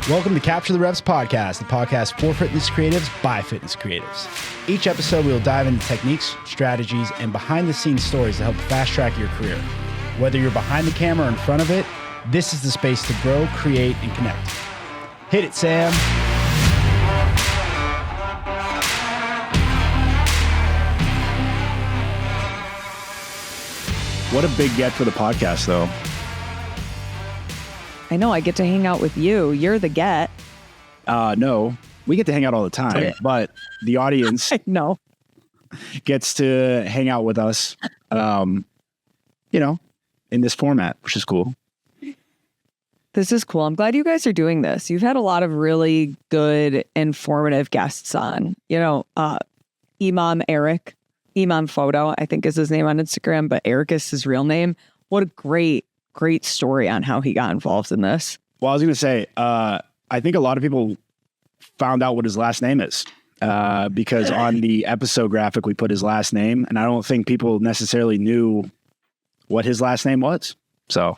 Welcome to Capture the Reps podcast, the podcast for fitness creatives by fitness creatives. Each episode, we will dive into techniques, strategies, and behind-the-scenes stories to help fast-track your career. Whether you're behind the camera or in front of it, this is the space to grow, create, and connect. Hit it, Sam. What a big get for the podcast, though. I know, I get to hang out with you. You're the get. No, we get to hang out all the time, but the audience No. gets to hang out with us, in this format, which is cool. This is cool. I'm glad you guys are doing this. You've had a lot of really good, informative guests on. Imam Photo, I think is his name on Instagram, but Eric is his real name. What a great story on how he got involved in this. Well, I was going to say, I think a lot of people found out what his last name is because on the episode graphic, we put his last name, and I don't think people necessarily knew what his last name was. So,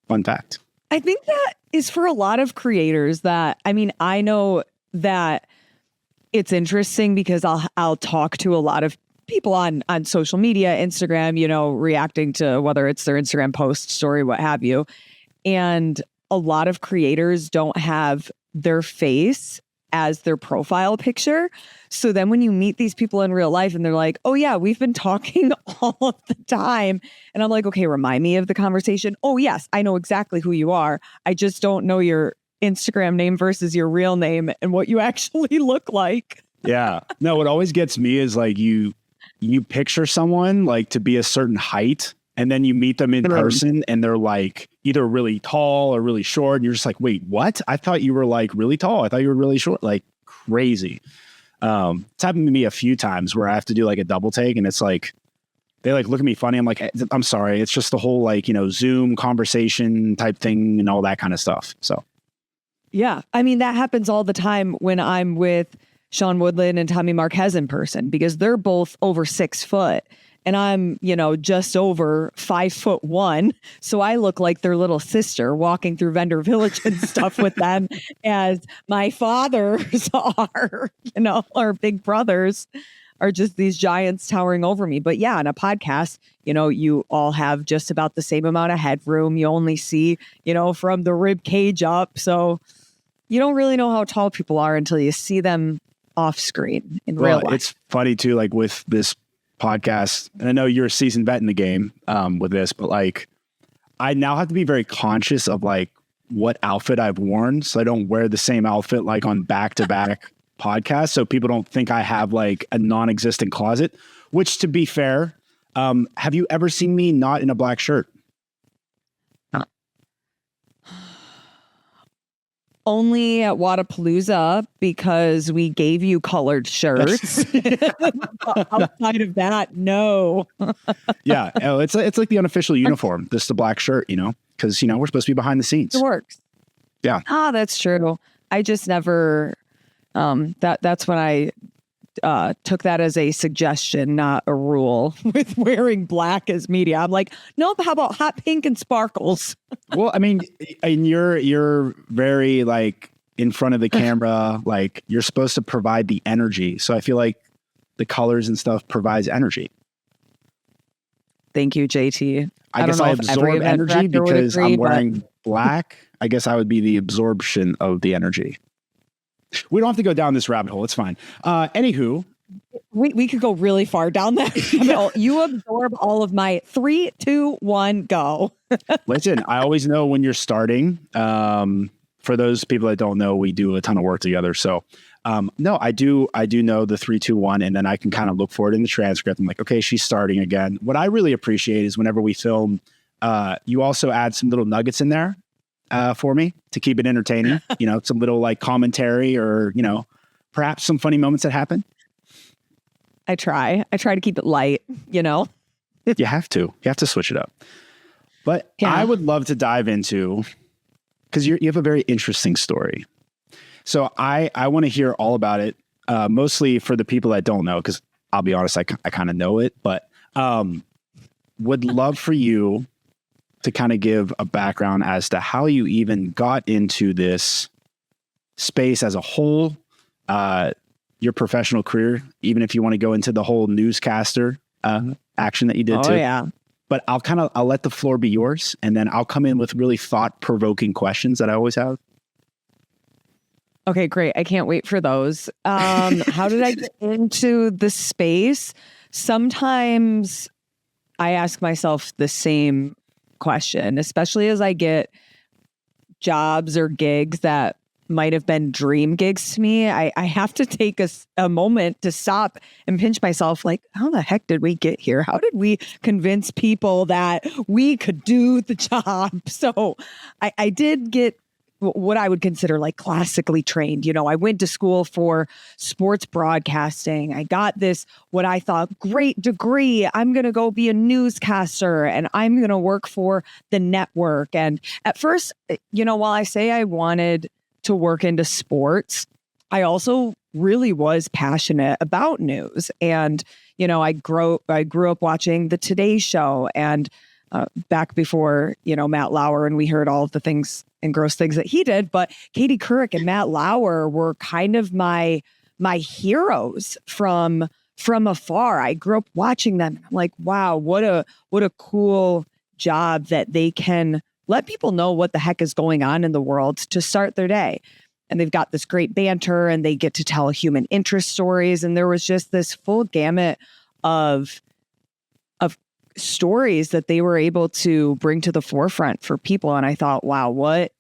fun fact. I think that is for a lot of creators I know that it's interesting because I'll talk to a lot of people on social media, Instagram, reacting to whether it's their Instagram post, story, what have you. And a lot of creators don't have their face as their profile picture. So then when you meet these people in real life and they're like, oh yeah, we've been talking all of the time. And I'm like, okay, remind me of the conversation. Oh yes, I know exactly who you are. I just don't know your Instagram name versus your real name and what you actually look like. Yeah. No, what always gets me is like you picture someone like to be a certain height and then you meet them in person and they're like either really tall or really short. And you're just like, wait, what? I thought you were like really tall. I thought you were really short, like crazy. It's happened to me a few times where I have to do like a double take and it's like, they like look at me funny. I'm like, I'm sorry. It's just the whole like, Zoom conversation type thing and all that kind of stuff. So. Yeah. I mean, that happens all the time when I'm with Sean Woodland and Tommy Marquez in person because they're both over 6 foot and I'm, just over 5'1". So I look like their little sister walking through Vendor Village and stuff with them as my fathers are, our big brothers are just these giants towering over me. But yeah, on a podcast, you all have just about the same amount of headroom. You only see, from the rib cage up. So you don't really know how tall people are until you see them off screen in real life. It's funny too, like with this podcast, and I know you're a seasoned vet in the game with this, but like I now have to be very conscious of like what outfit I've worn. So I don't wear the same outfit like on back-to-back podcasts. So people don't think I have like a non-existent closet, which to be fair, have you ever seen me not in a black shirt? Only at Wadapalooza because we gave you colored shirts. Outside of that, no. Yeah, it's like the unofficial uniform, just the black shirt, because we're supposed to be behind the scenes. It works. Yeah. That's true. I just never. That's when I took that as a suggestion, not a rule, with wearing black as media. I'm like, nope. How about hot pink and sparkles? Well, I mean, and you're very like in front of the camera, like you're supposed to provide the energy. So I feel like the colors and stuff provides energy. Thank you, JT. I guess I absorb energy because I'm wearing black. I guess I would be the absorption of the energy. We don't have to go down this rabbit hole. It's fine. Anywho. We could go really far down that. You absorb all of my 3, 2, 1, go. Listen, I always know when you're starting. For those people that don't know, we do a ton of work together. So no, I do know the 3, 2, 1, and then I can kind of look for it in the transcript. I'm like, okay, she's starting again. What I really appreciate is whenever we film, you also add some little nuggets in there. For me to keep it entertaining, some little like commentary or, perhaps some funny moments that happen. I try to keep it light, You have to switch it up. But yeah. I would love to dive into, because you have a very interesting story. So I want to hear all about it, mostly for the people that don't know, because I'll be honest, I kind of know it, but would love for you to kind of give a background as to how you even got into this space as a whole, your professional career, even if you want to go into the whole newscaster action that you did too. Yeah. But I'll let the floor be yours, and then I'll come in with really thought-provoking questions that I always have. Okay, great. I can't wait for those. How did I get into the space? Sometimes I ask myself the same question, especially as I get jobs or gigs that might have been dream gigs to me. I have to take a moment to stop and pinch myself, like, how the heck did we get here? How did we convince people that we could do the job? So I did get what I would consider like classically trained. You know, I went to school for sports broadcasting. I got this, what I thought, great degree. I'm going to go be a newscaster and I'm going to work for the network. And at first, you know, while I say I wanted to work into sports, I also really was passionate about news. And, you know, I grew up watching the Today Show and back before, you know, Matt Lauer, and we heard all of the things and gross things that he did. But Katie Couric and Matt Lauer were kind of my heroes from afar. I grew up watching them. I'm like, wow, what a cool job that they can let people know what the heck is going on in the world to start their day. And they've got this great banter and they get to tell human interest stories. And there was just this full gamut of stories that they were able to bring to the forefront for people. And I thought, wow, what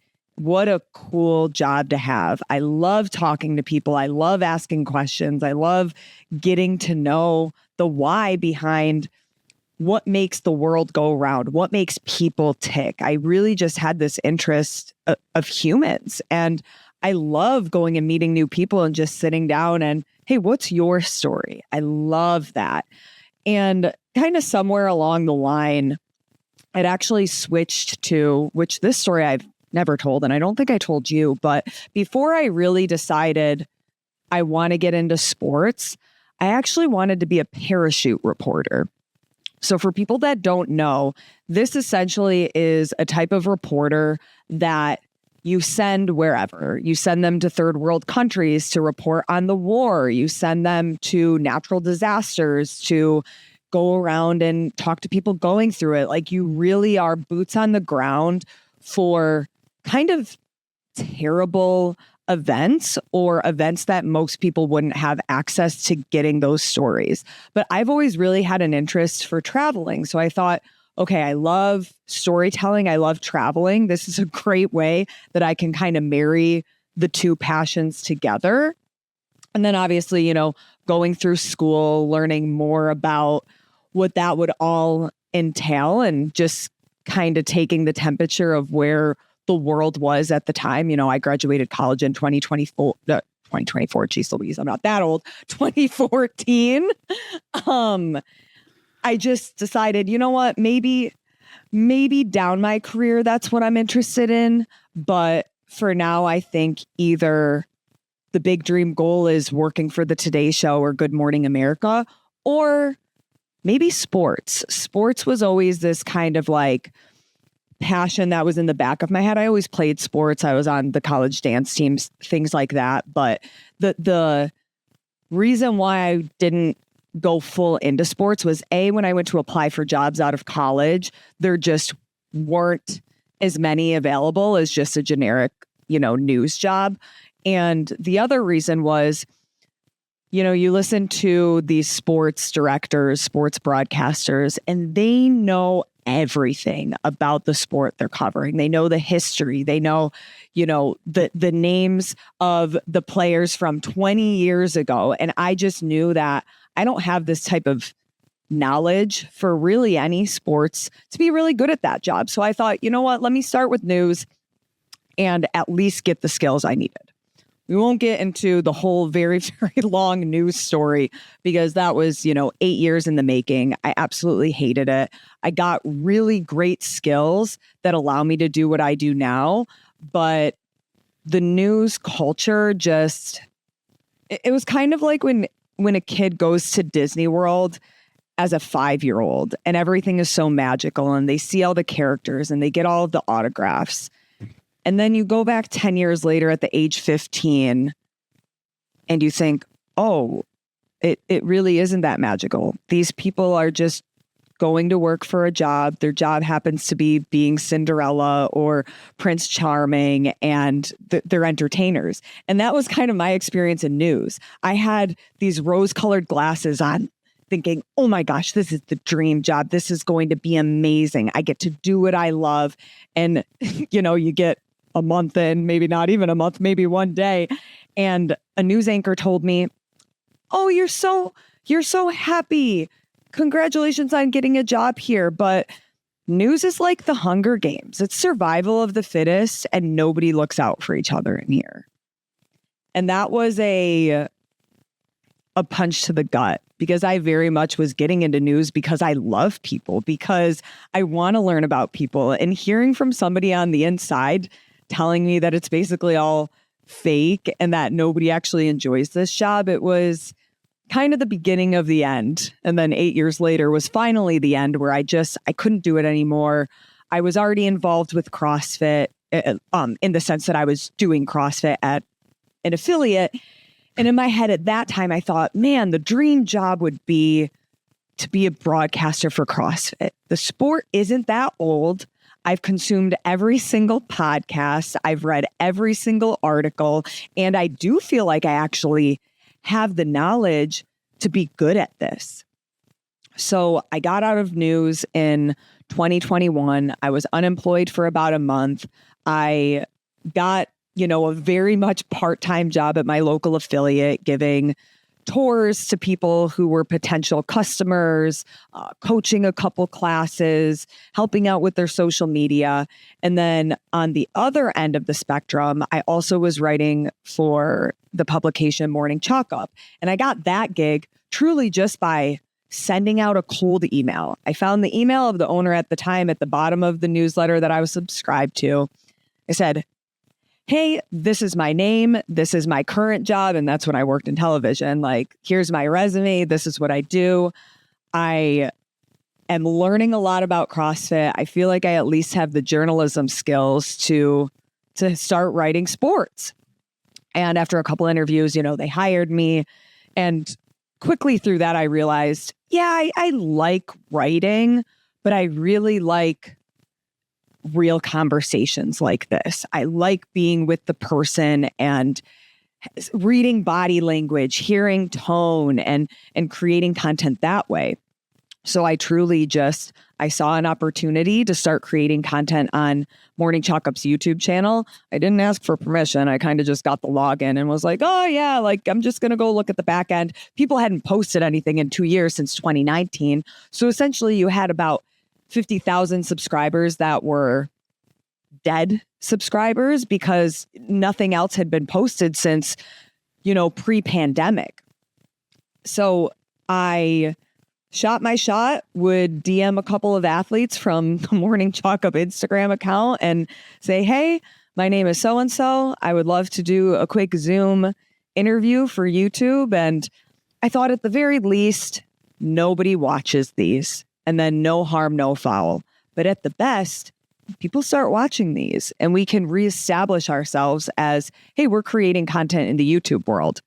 a cool job to have. I love talking to people. I love asking questions. I love getting to know the why behind what makes the world go around, what makes people tick. I really just had this interest of humans. And I love going and meeting new people and just sitting down and, hey, what's your story? I love that. And kind of somewhere along the line, it actually switched to, which this story I've never told, and I don't think I told you, but before I really decided I want to get into sports, I actually wanted to be a parachute reporter. So for people that don't know, this essentially is a type of reporter that you send wherever. You send them to third world countries to report on the war. You send them to natural disasters to go around and talk to people going through it. Like, you really are boots on the ground for kind of terrible events or events that most people wouldn't have access to getting those stories. But I've always really had an interest for traveling. So I thought, okay, I love storytelling. I love traveling. This is a great way that I can kind of marry the two passions together. And then obviously, you know, going through school, learning more about what that would all entail and just kind of taking the temperature of where the world was at the time. You know, I graduated college in 2024, geez Louise, I'm not that old, 2014. I just decided, you know what, maybe down my career, that's what I'm interested in. But for now, I think either the big dream goal is working for the Today Show or Good Morning America, or maybe sports. Sports was always this kind of like passion that was in the back of my head. I always played sports. I was on the college dance teams, things like that. But the reason why I didn't go full into sports was when I went to apply for jobs out of college, there just weren't as many available as just a generic, you know, news job. And the other reason was, you know, you listen to these sports directors, sports broadcasters, and they know everything about the sport they're covering. They know the history. They know, you know, the names of the players from 20 years ago. And I just knew that I don't have this type of knowledge for really any sports to be really good at that job. So I thought, you know what, let me start with news and at least get the skills I needed. We won't get into the whole very, very long news story because that was, you know, 8 years in the making. I absolutely hated it. I got really great skills that allow me to do what I do now. But the news culture just, it was kind of like when a kid goes to Disney World as a 5-year-old and everything is so magical and they see all the characters and they get all of the autographs. And then you go back 10 years later at the age 15 and you think, oh, it really isn't that magical. These people are just going to work for a job. Their job happens to be being Cinderella or Prince Charming, and they're entertainers. And that was kind of my experience in news. I had these rose-colored glasses on thinking, oh my gosh, this is the dream job. This is going to be amazing. I get to do what I love. And, you get a month in, maybe not even a month, maybe one day. And a news anchor told me, oh, you're so happy. Congratulations on getting a job here. But news is like the Hunger Games. It's survival of the fittest, and nobody looks out for each other in here. And that was a punch to the gut, because I very much was getting into news because I love people, because I want to learn about people. And hearing from somebody on the inside telling me that it's basically all fake and that nobody actually enjoys this job, it was kind of the beginning of the end. And then 8 years later was finally the end, where I couldn't do it anymore. I was already involved with CrossFit in the sense that I was doing CrossFit at an affiliate. And in my head at that time, I thought, man, the dream job would be to be a broadcaster for CrossFit. The sport isn't that old. I've consumed every single podcast. I've read every single article. And I do feel like I actually have the knowledge to be good at this. So I got out of news in 2021. I was unemployed for about a month. I got, a very much part-time job at my local affiliate, giving tours to people who were potential customers, coaching a couple classes, helping out with their social media. And then on the other end of the spectrum, I also was writing for the publication Morning Chalk Up. And I got that gig truly just by sending out a cold email. I found the email of the owner at the time at the bottom of the newsletter that I was subscribed to. I said, hey, this is my name. This is my current job. And that's when I worked in television. Like, here's my resume. This is what I do. I am learning a lot about CrossFit. I feel like I at least have the journalism skills to start writing sports. And after a couple interviews, they hired me. And quickly through that, I realized, I like writing, but I really like real conversations like this. I like being with the person and reading body language, hearing tone, and creating content that way. So I truly I saw an opportunity to start creating content on Morning Chalk Up's YouTube channel. I didn't ask for permission. I kind of just got the login and was like, oh yeah, I'm just going to go look at the back end. People hadn't posted anything in 2 years since 2019. So essentially you had about 50,000 subscribers that were dead subscribers because nothing else had been posted since, pre-pandemic. So I shot my shot, would DM a couple of athletes from the Morning Chalk Up Instagram account and say, hey, my name is so-and-so. I would love to do a quick Zoom interview for YouTube. And I thought at the very least, nobody watches these. And then no harm, no foul. But at the best, people start watching these and we can reestablish ourselves as, hey, we're creating content in the YouTube world.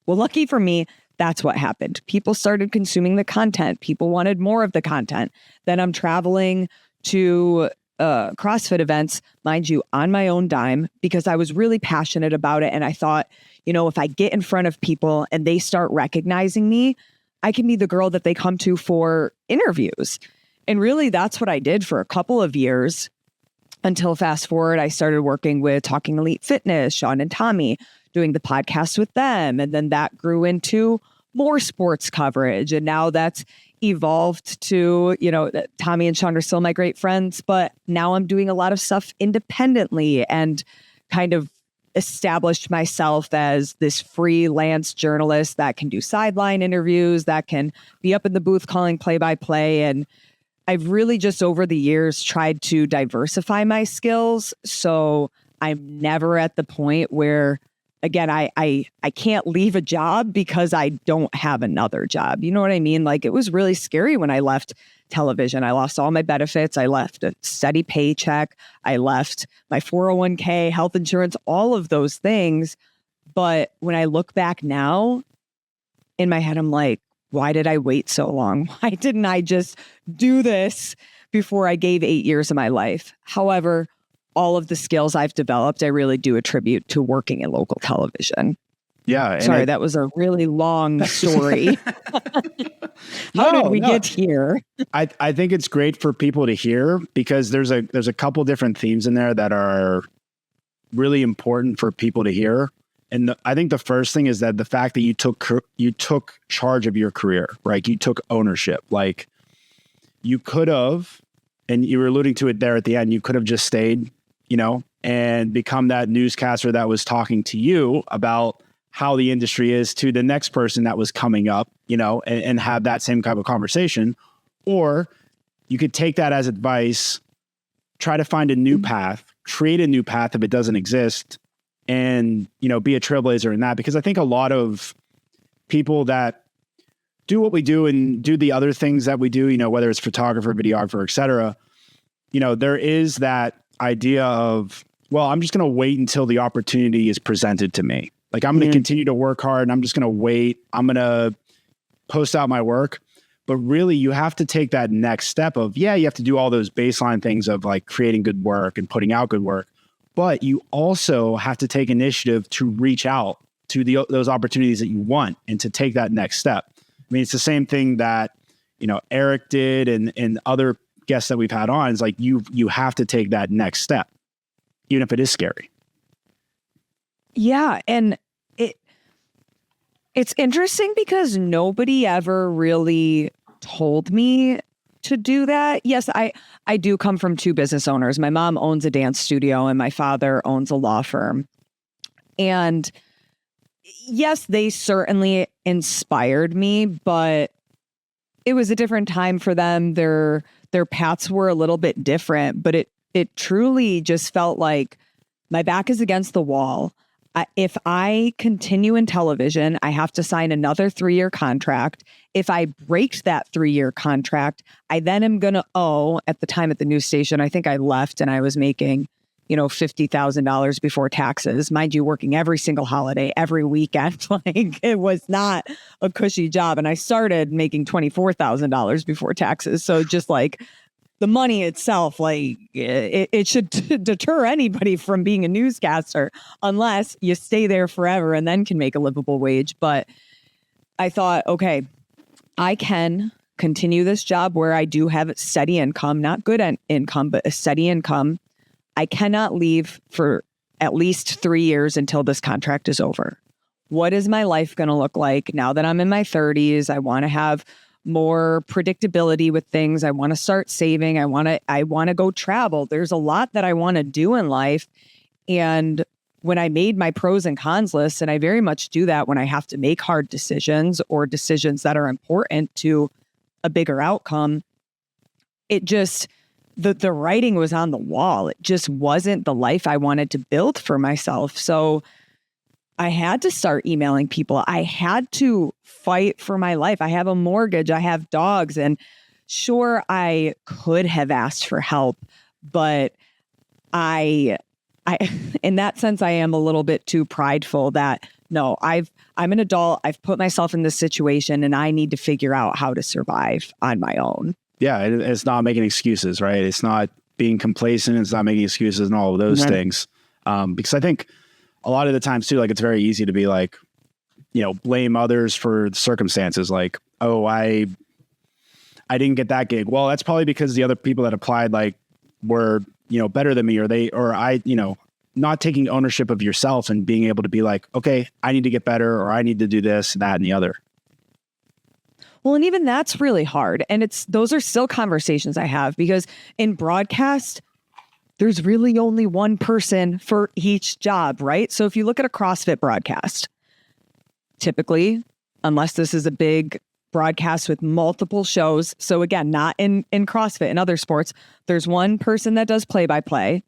Well, lucky for me, that's what happened. People started consuming the content. People wanted more of the content. Then I'm traveling to CrossFit events, mind you, on my own dime, because I was really passionate about it. And I thought, if I get in front of people and they start recognizing me, I can be the girl that they come to for interviews. And really, that's what I did for a couple of years until fast forward, I started working with Talking Elite Fitness, Sean and Tommy, doing the podcast with them. And then that grew into more sports coverage. And now that's evolved to, Tommy and Sean are still my great friends, but now I'm doing a lot of stuff independently and kind of established myself as this freelance journalist that can do sideline interviews, that can be up in the booth calling play-by-play. And I've really just over the years tried to diversify my skills. So I'm never at the point where, again, I can't leave a job because I don't have another job. You know what I mean? Like, it was really scary when I left television. I lost all my benefits. I left a steady paycheck. I left my 401k, health insurance, all of those things. But when I look back now, in my head, I'm like, why did I wait so long? Why didn't I just do this before I gave 8 years of my life? However, all of the skills I've developed, I really do attribute to working in local television. Yeah. Sorry, that was a really long story. How did we get here? I think it's great for people to hear because there's a couple different themes in there that are really important for people to hear. And I think the first thing is that the fact that you took charge of your career, right? You took ownership. Like you could have, and you were alluding to it there at the end, you could have just stayed, and become that newscaster that was talking to you about how the industry is to the next person that was coming up, and have that same type of conversation. Or you could take that as advice, try to find a new path, create a new path if it doesn't exist, and, be a trailblazer in that. Because I think a lot of people that do what we do and do the other things that we do, whether it's photographer, videographer, et cetera, there is that idea of, well, I'm just going to wait until the opportunity is presented to me. Like I'm going to continue to work hard and I'm just going to wait. I'm going to post out my work. But really you have to take that next step of, you have to do all those baseline things of like creating good work and putting out good work. But you also have to take initiative to reach out to those opportunities that you want and to take that next step. I mean, it's the same thing that, Eric did and other guests that we've had on. Is like, you have to take that next step, even if it is scary. Yeah. And it's interesting because nobody ever really told me to do that. Yes, I do come from two business owners. My mom owns a dance studio and my father owns a law firm. And yes, they certainly inspired me, but it was a different time for them. Their paths were a little bit different, but it truly just felt like my back is against the wall. If I continue in television, I have to sign another 3-year contract. If I break that 3-year contract, I then am going to owe, at the time at the news station, I think I left and I was making, $50,000 before taxes. Mind you, working every single holiday, every weekend. Like it was not a cushy job. And I started making $24,000 before taxes. So just like the money itself, like it should deter anybody from being a newscaster unless you stay there forever and then can make a livable wage. But I thought, okay, I can continue this job where I do have steady income, not good income, but a steady income. I cannot leave for at least 3 years until this contract is over. What is my life going to look like now that I'm in my 30s? I want to have more predictability with things. I want to start saving. I want to go travel. There's a lot that I want to do in life. And when I made my pros and cons list, and I very much do that when I have to make hard decisions or decisions that are important to a bigger outcome, it just, the writing was on the wall. It just wasn't the life I wanted to build for myself. So I had to start emailing people. I had to fight for my life. I have a mortgage. I have dogs. And sure, I could have asked for help, but I, in that sense, I am a little bit too prideful that no, I'm an adult. I've put myself in this situation and I need to figure out how to survive on my own. Yeah. It's not making excuses, right? It's not being complacent. It's not making excuses and all of those things. Because I think a lot of the times too, like it's very easy to be like, blame others for the circumstances. Like, oh, I didn't get that gig. Well, that's probably because the other people that applied were, better than me, or not taking ownership of yourself and being able to be like, okay, I need to get better, or I need to do this, that, and the other. Well, and even that's really hard. And those are still conversations I have because in broadcast, there's really only one person for each job, right? So if you look at a CrossFit broadcast, typically, unless this is a big broadcast with multiple shows, so again, not in CrossFit and other sports, there's one person that does play-by-play.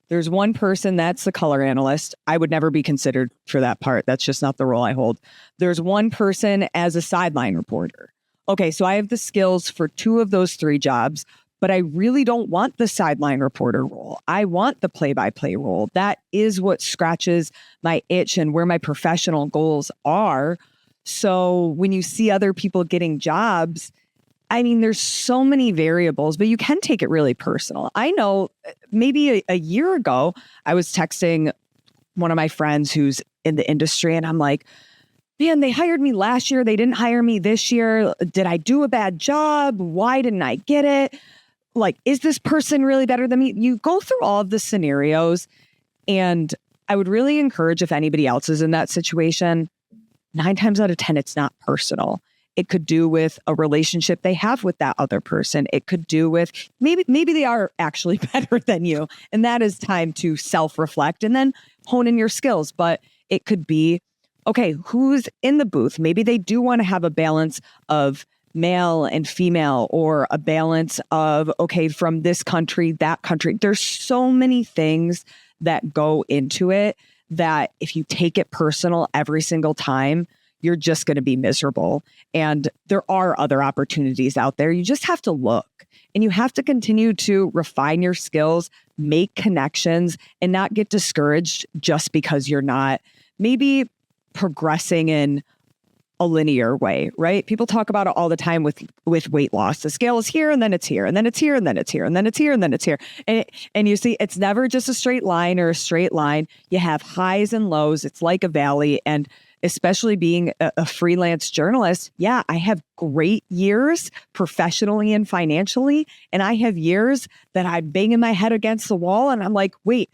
There's one person that's the color analyst. I would never be considered for that part. That's just not the role I hold. There's one person as a sideline reporter. okay, so I have the skills for 2 of those 3 jobs, but I really don't want the sideline reporter role. I want the play-by-play role. That is what scratches my itch and where my professional goals are. So when you see other people getting jobs, I mean, there's so many variables, but you can take it really personal. I know maybe a year ago, I was texting one of my friends who's in the industry, and I'm like, man, they hired me last year. They didn't hire me this year. Did I do a bad job? Why didn't I get it? Like, is this person really better than me? You go through all of the scenarios, and I would really encourage, if anybody else is in that situation, 9 times out of 10, it's not personal. It could do with a relationship they have with that other person. It could do with maybe they are actually better than you. And that is time to self-reflect and then hone in your skills. But it could be, okay, who's in the booth? Maybe they do want to have a balance of male and female, or a balance of, okay, from this country, that country. There's so many things that go into it that if you take it personal every single time, you're just going to be miserable. And there are other opportunities out there. You just have to look, and you have to continue to refine your skills, make connections, and not get discouraged just because you're not maybe progressing in a linear way, right? People talk about it all the time with weight loss. The scale is here, and then it's here, and then it's here, and then it's here, and then it's here, and then it's here. And you see, it's never just a straight line or a straight line. You have highs and lows. It's like a valley. And especially being a freelance journalist, yeah, I have great years professionally and financially. And I have years that I'm banging my head against the wall and I'm like, wait,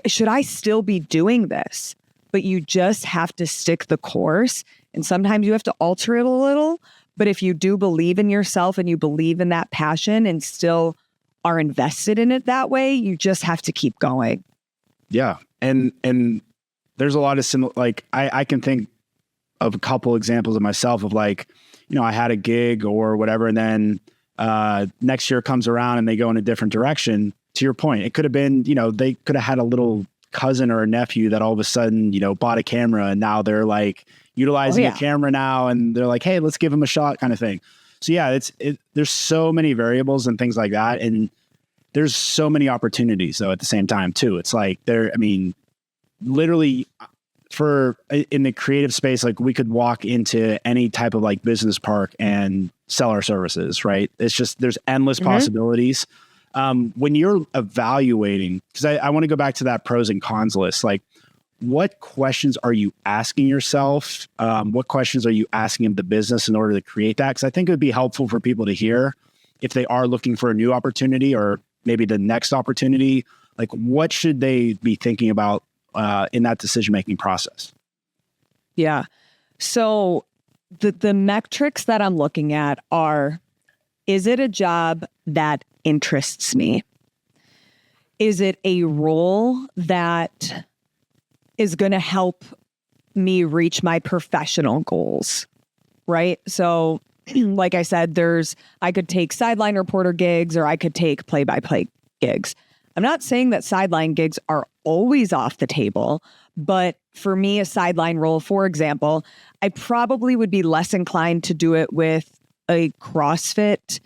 should I still be doing this? But you just have to stick the course. And sometimes you have to alter it a little. But if you do believe in yourself and you believe in that passion and still are invested in it that way, you just have to keep going. Yeah. And there's a lot of I can think of a couple examples of myself of like, you know, I had a gig or whatever, and then next year comes around and they go in a different direction. To your point, it could have been, you know, they could have had a little cousin or a nephew that all of a sudden, you know, bought a camera and now they're like utilizing a camera now, and they're like, hey, let's give them a shot kind of thing. So yeah, there's so many variables and things like that. And there's so many opportunities though at the same time too. It's like literally in the creative space, like we could walk into any type of like business park and sell our services, right? It's just, there's endless possibilities. When you're evaluating, because I want to go back to that pros and cons list, like what questions are you asking yourself? What questions are you asking of the business in order to create that? Because I think it would be helpful for people to hear if they are looking for a new opportunity or maybe the next opportunity, like what should they be thinking about in that decision-making process? Yeah. So the metrics that I'm looking at are, is it a job that interests me? Is it a role that is going to help me reach my professional goals? Right? So like I said, I could take sideline reporter gigs or I could take play-by-play gigs. I'm not saying that sideline gigs are always off the table, but for me, a sideline role, for example, I probably would be less inclined to do it with a CrossFit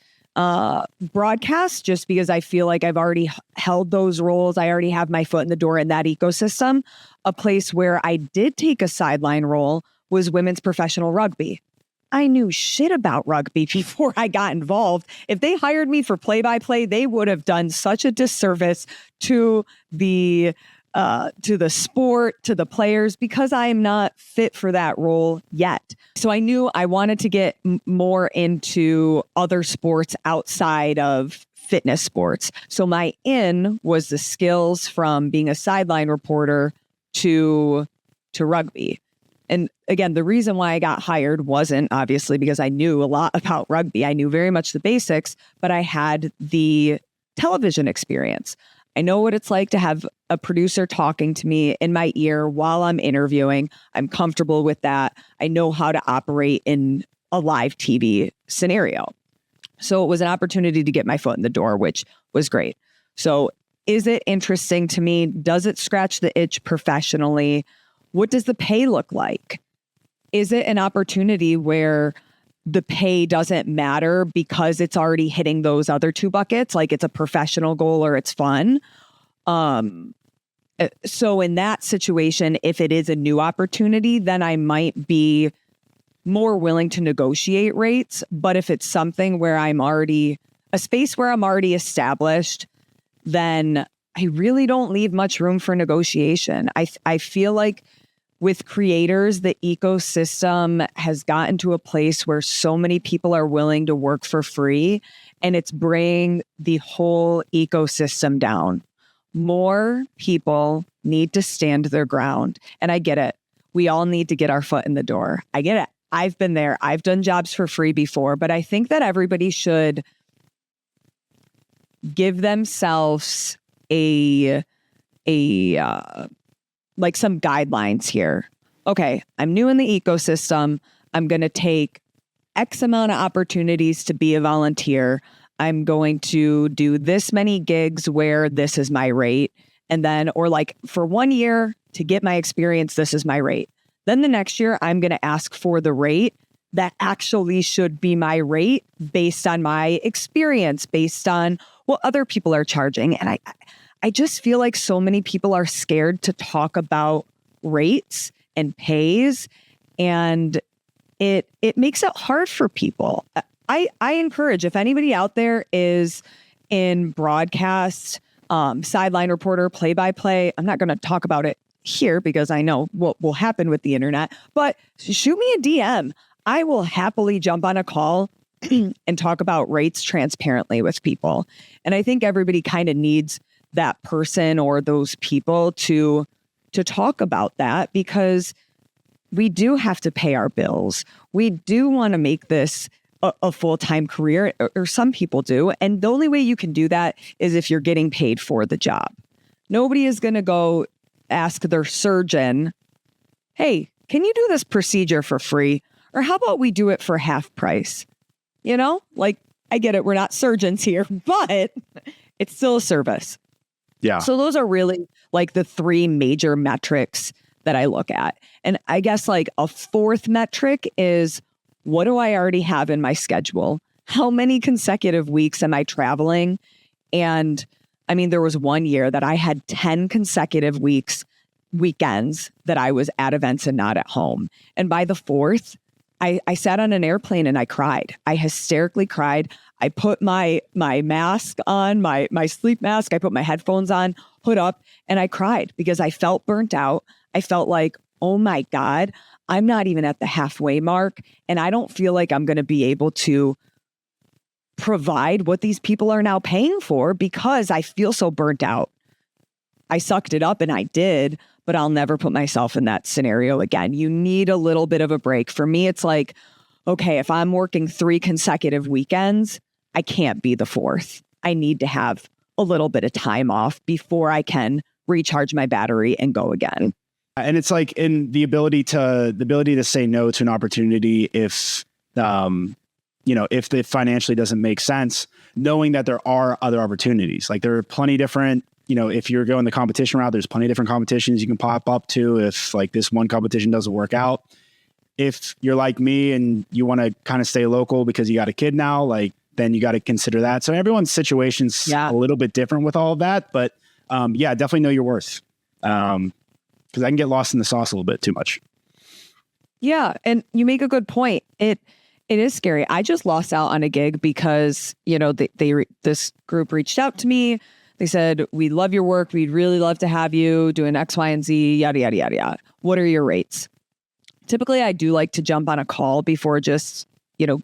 broadcast, just because I feel like I've already held those roles. I already have my foot in the door in that ecosystem. A place where I did take a sideline role was women's professional rugby. I knew shit about rugby before I got involved. If they hired me for play-by-play, they would have done such a disservice to the sport, to the players, because I am not fit for that role yet. So I knew I wanted to get more into other sports outside of fitness sports. So my in was the skills from being a sideline reporter to rugby. And again, the reason why I got hired wasn't obviously because I knew a lot about rugby. I knew very much the basics, but I had the television experience. I know what it's like to have a producer talking to me in my ear while I'm interviewing. I'm comfortable with that. I know how to operate in a live TV scenario. So it was an opportunity to get my foot in the door, which was great. So is it interesting to me? Does it scratch the itch professionally? What does the pay look like? Is it an opportunity where the pay doesn't matter because it's already hitting those other two buckets, like it's a professional goal or it's fun. So in that situation, if it is a new opportunity, then I might be more willing to negotiate rates. But if it's something where a space where I'm already established, then I really don't leave much room for negotiation. I feel like with creators, the ecosystem has gotten to a place where so many people are willing to work for free, and it's bringing the whole ecosystem down. More people need to stand their ground. And I get it. We all need to get our foot in the door. I get it. I've been there. I've done jobs for free before, but I think that everybody should give themselves like some guidelines here. Okay, I'm new in the ecosystem. I'm going to take X amount of opportunities to be a volunteer. I'm going to do this many gigs where this is my rate. And then, or like for 1 year to get my experience, this is my rate. Then the next year, I'm going to ask for the rate that actually should be my rate based on my experience, based on what other people are charging. And I just feel like so many people are scared to talk about rates and pays, and it makes it hard for people. I encourage, if anybody out there is in broadcast, sideline reporter, play-by-play, I'm not going to talk about it here because I know what will happen with the internet, but shoot me a DM. I will happily jump on a call and talk about rates transparently with people. And I think everybody kind of needs that person or those people to talk about that, because we do have to pay our bills. We do want to make this a full-time career, or some people do. And the only way you can do that is if you're getting paid for the job. Nobody is going to go ask their surgeon, hey, can you do this procedure for free? Or how about we do it for half price? You know, like, I get it. We're not surgeons here, but it's still a service. Yeah. So those are really like the three major metrics that I look at. And I guess like a fourth metric is, what do I already have in my schedule? How many consecutive weeks am I traveling? And I mean, there was 1 year that I had 10 consecutive weekends that I was at events and not at home. And by the fourth, I sat on an airplane and I cried. I hysterically cried. I put my mask on, my sleep mask. I put my headphones on, hood up, and I cried because I felt burnt out. I felt like, oh my God, I'm not even at the halfway mark. And I don't feel like I'm going to be able to provide what these people are now paying for because I feel so burnt out. I sucked it up and I did, but I'll never put myself in that scenario again. You need a little bit of a break. For me, it's like, okay, if I'm working 3 consecutive weekends, I can't be the fourth. I need to have a little bit of time off before I can recharge my battery and go again. And it's like in the ability to say no to an opportunity if if it financially doesn't make sense, knowing that there are other opportunities. Like there are plenty different, if you're going the competition route, there's plenty of different competitions you can pop up to if like this one competition doesn't work out. If you're like me and you want to kind of stay local because you got a kid now, like then you got to consider that. So everyone's situation's a little bit different with all of that, but definitely know your worth. Because I can get lost in the sauce a little bit too much. Yeah, and you make a good point. It is scary. I just lost out on a gig because this group reached out to me. They said, "We love your work. We'd really love to have you doing X, Y, and Z. Yada yada yada yada. What are your rates?" Typically, I do like to jump on a call before just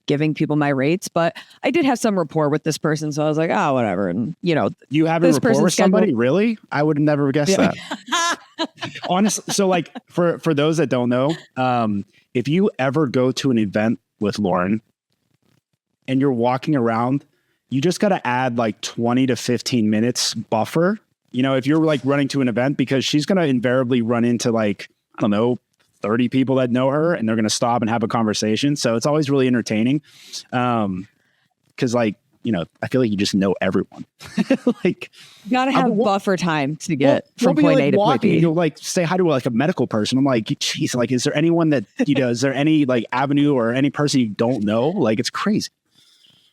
giving people my rates, but I did have some rapport with this person, so I was like, oh, whatever. And you have a rapport with somebody, really? I would never guess that. Honestly, so like for those that don't know, if you ever go to an event with Lauren and you're walking around, you just got to add like 20 to 15 minutes buffer. If you're like running to an event, because she's going to invariably run into like, I don't know, 30 people that know her, and they're going to stop and have a conversation. So it's always really entertaining. Cause like I feel like you just know everyone. Like, You gotta have buffer time to get from we'll point like A to point walking, B. you'll like say hi to like a medical person. I'm like, geez, like, is there anyone that, is there any like avenue or any person you don't know? Like, it's crazy.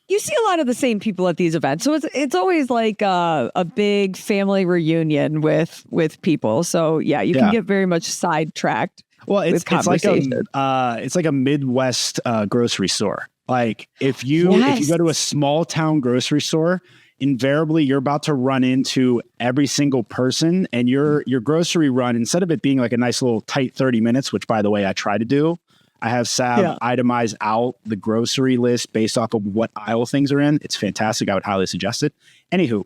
You see a lot of the same people at these events, so it's always like a big family reunion with people. So yeah, you can get very much sidetracked. Well, it's like a Midwest grocery store. Like if you go to a small town grocery store, invariably you're about to run into every single person, and your grocery run, instead of it being like a nice little tight 30 minutes, which by the way I try to do. I have Sav itemize out the grocery list based off of what aisle things are in. It's fantastic. I would highly suggest it. Anywho,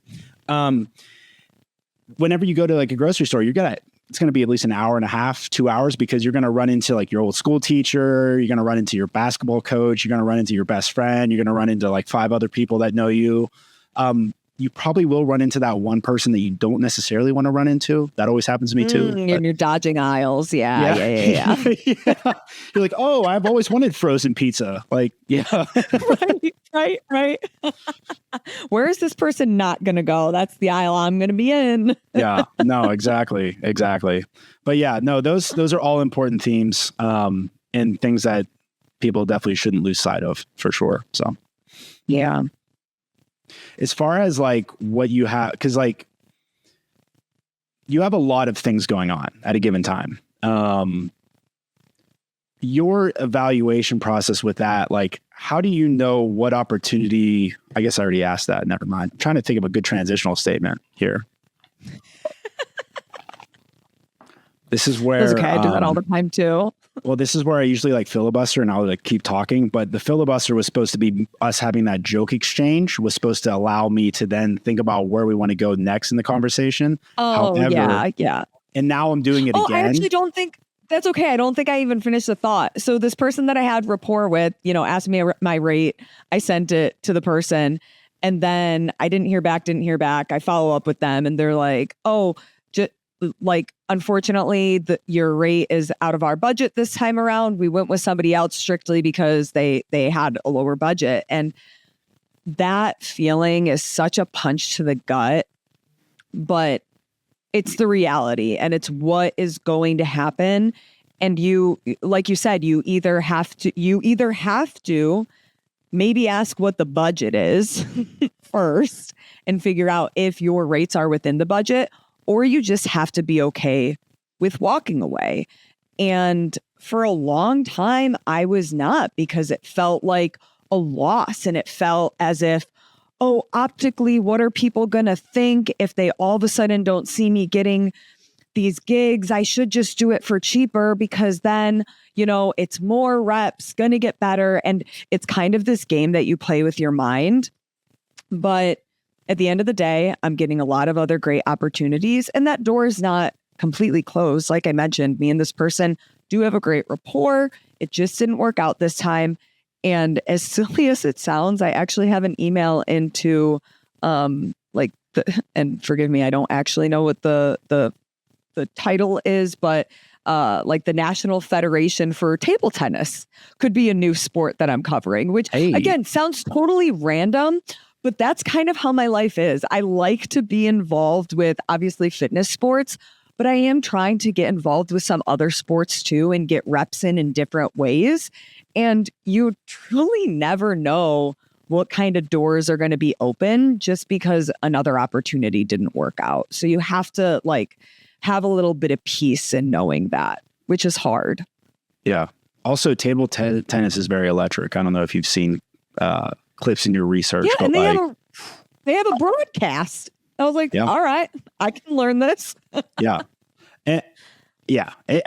whenever you go to like a grocery store, it's going to be at least an hour and a half, 2 hours, because you're going to run into like your old school teacher. You're going to run into your basketball coach. You're going to run into your best friend. You're going to run into like 5 other people that know you. You probably will run into that one person that you don't necessarily want to run into. That always happens to me too. And you're dodging aisles. Yeah. Yeah. You're like, oh, I've always wanted frozen pizza. Like, yeah. Right. Where is this person not going to go? That's the aisle I'm going to be in. Yeah, no, exactly. But yeah, no, those are all important themes and things that people definitely shouldn't lose sight of, for sure. So, yeah. As far as like what you have, because like you have a lot of things going on at a given time. Your evaluation process with that, like, how do you know what opportunity? I guess I already asked that. Never mind. I'm trying to think of a good transitional statement here. This is where that's okay. I do that all the time too. Well, this is where I usually like filibuster and I'll like keep talking. But the filibuster was supposed to be us having that joke exchange, was supposed to allow me to then think about where we want to go next in the conversation. Oh, however, yeah. And now I'm doing it again. I actually don't think that's okay. I don't think I even finished the thought. So this person that I had rapport with, asked me my rate. I sent it to the person and then I didn't hear back. I follow up with them and they're like, oh, like, unfortunately, your rate is out of our budget this time around. We went with somebody else strictly because they had a lower budget. And that feeling is such a punch to the gut, but it's the reality and it's what is going to happen. And you, like you said, you either have to maybe ask what the budget is first and figure out if your rates are within the budget, or you just have to be okay with walking away. And for a long time, I was not, because it felt like a loss and it felt as if, oh, optically, what are people going to think if they all of a sudden don't see me getting these gigs? I should just do it for cheaper because then, it's more reps, going to get better. And it's kind of this game that you play with your mind. But at the end of the day, I'm getting a lot of other great opportunities, and that door is not completely closed. Like I mentioned, me and this person do have a great rapport. It just didn't work out this time. And as silly as it sounds, I actually have an email into and forgive me, I don't actually know what the title is, but like the National Federation for Table Tennis could be a new sport that I'm covering, which again sounds totally random. But that's kind of how my life is. I like to be involved with, obviously, fitness sports, but I am trying to get involved with some other sports too and get reps in different ways. And you truly never know what kind of doors are going to be open just because another opportunity didn't work out. So you have to have a little bit of peace in knowing that, which is hard. Yeah. Also, table tennis is very electric. I don't know if you've seen clips in your research. Yeah, but and they have a broadcast. I was like, all right, I can learn this. Yeah. I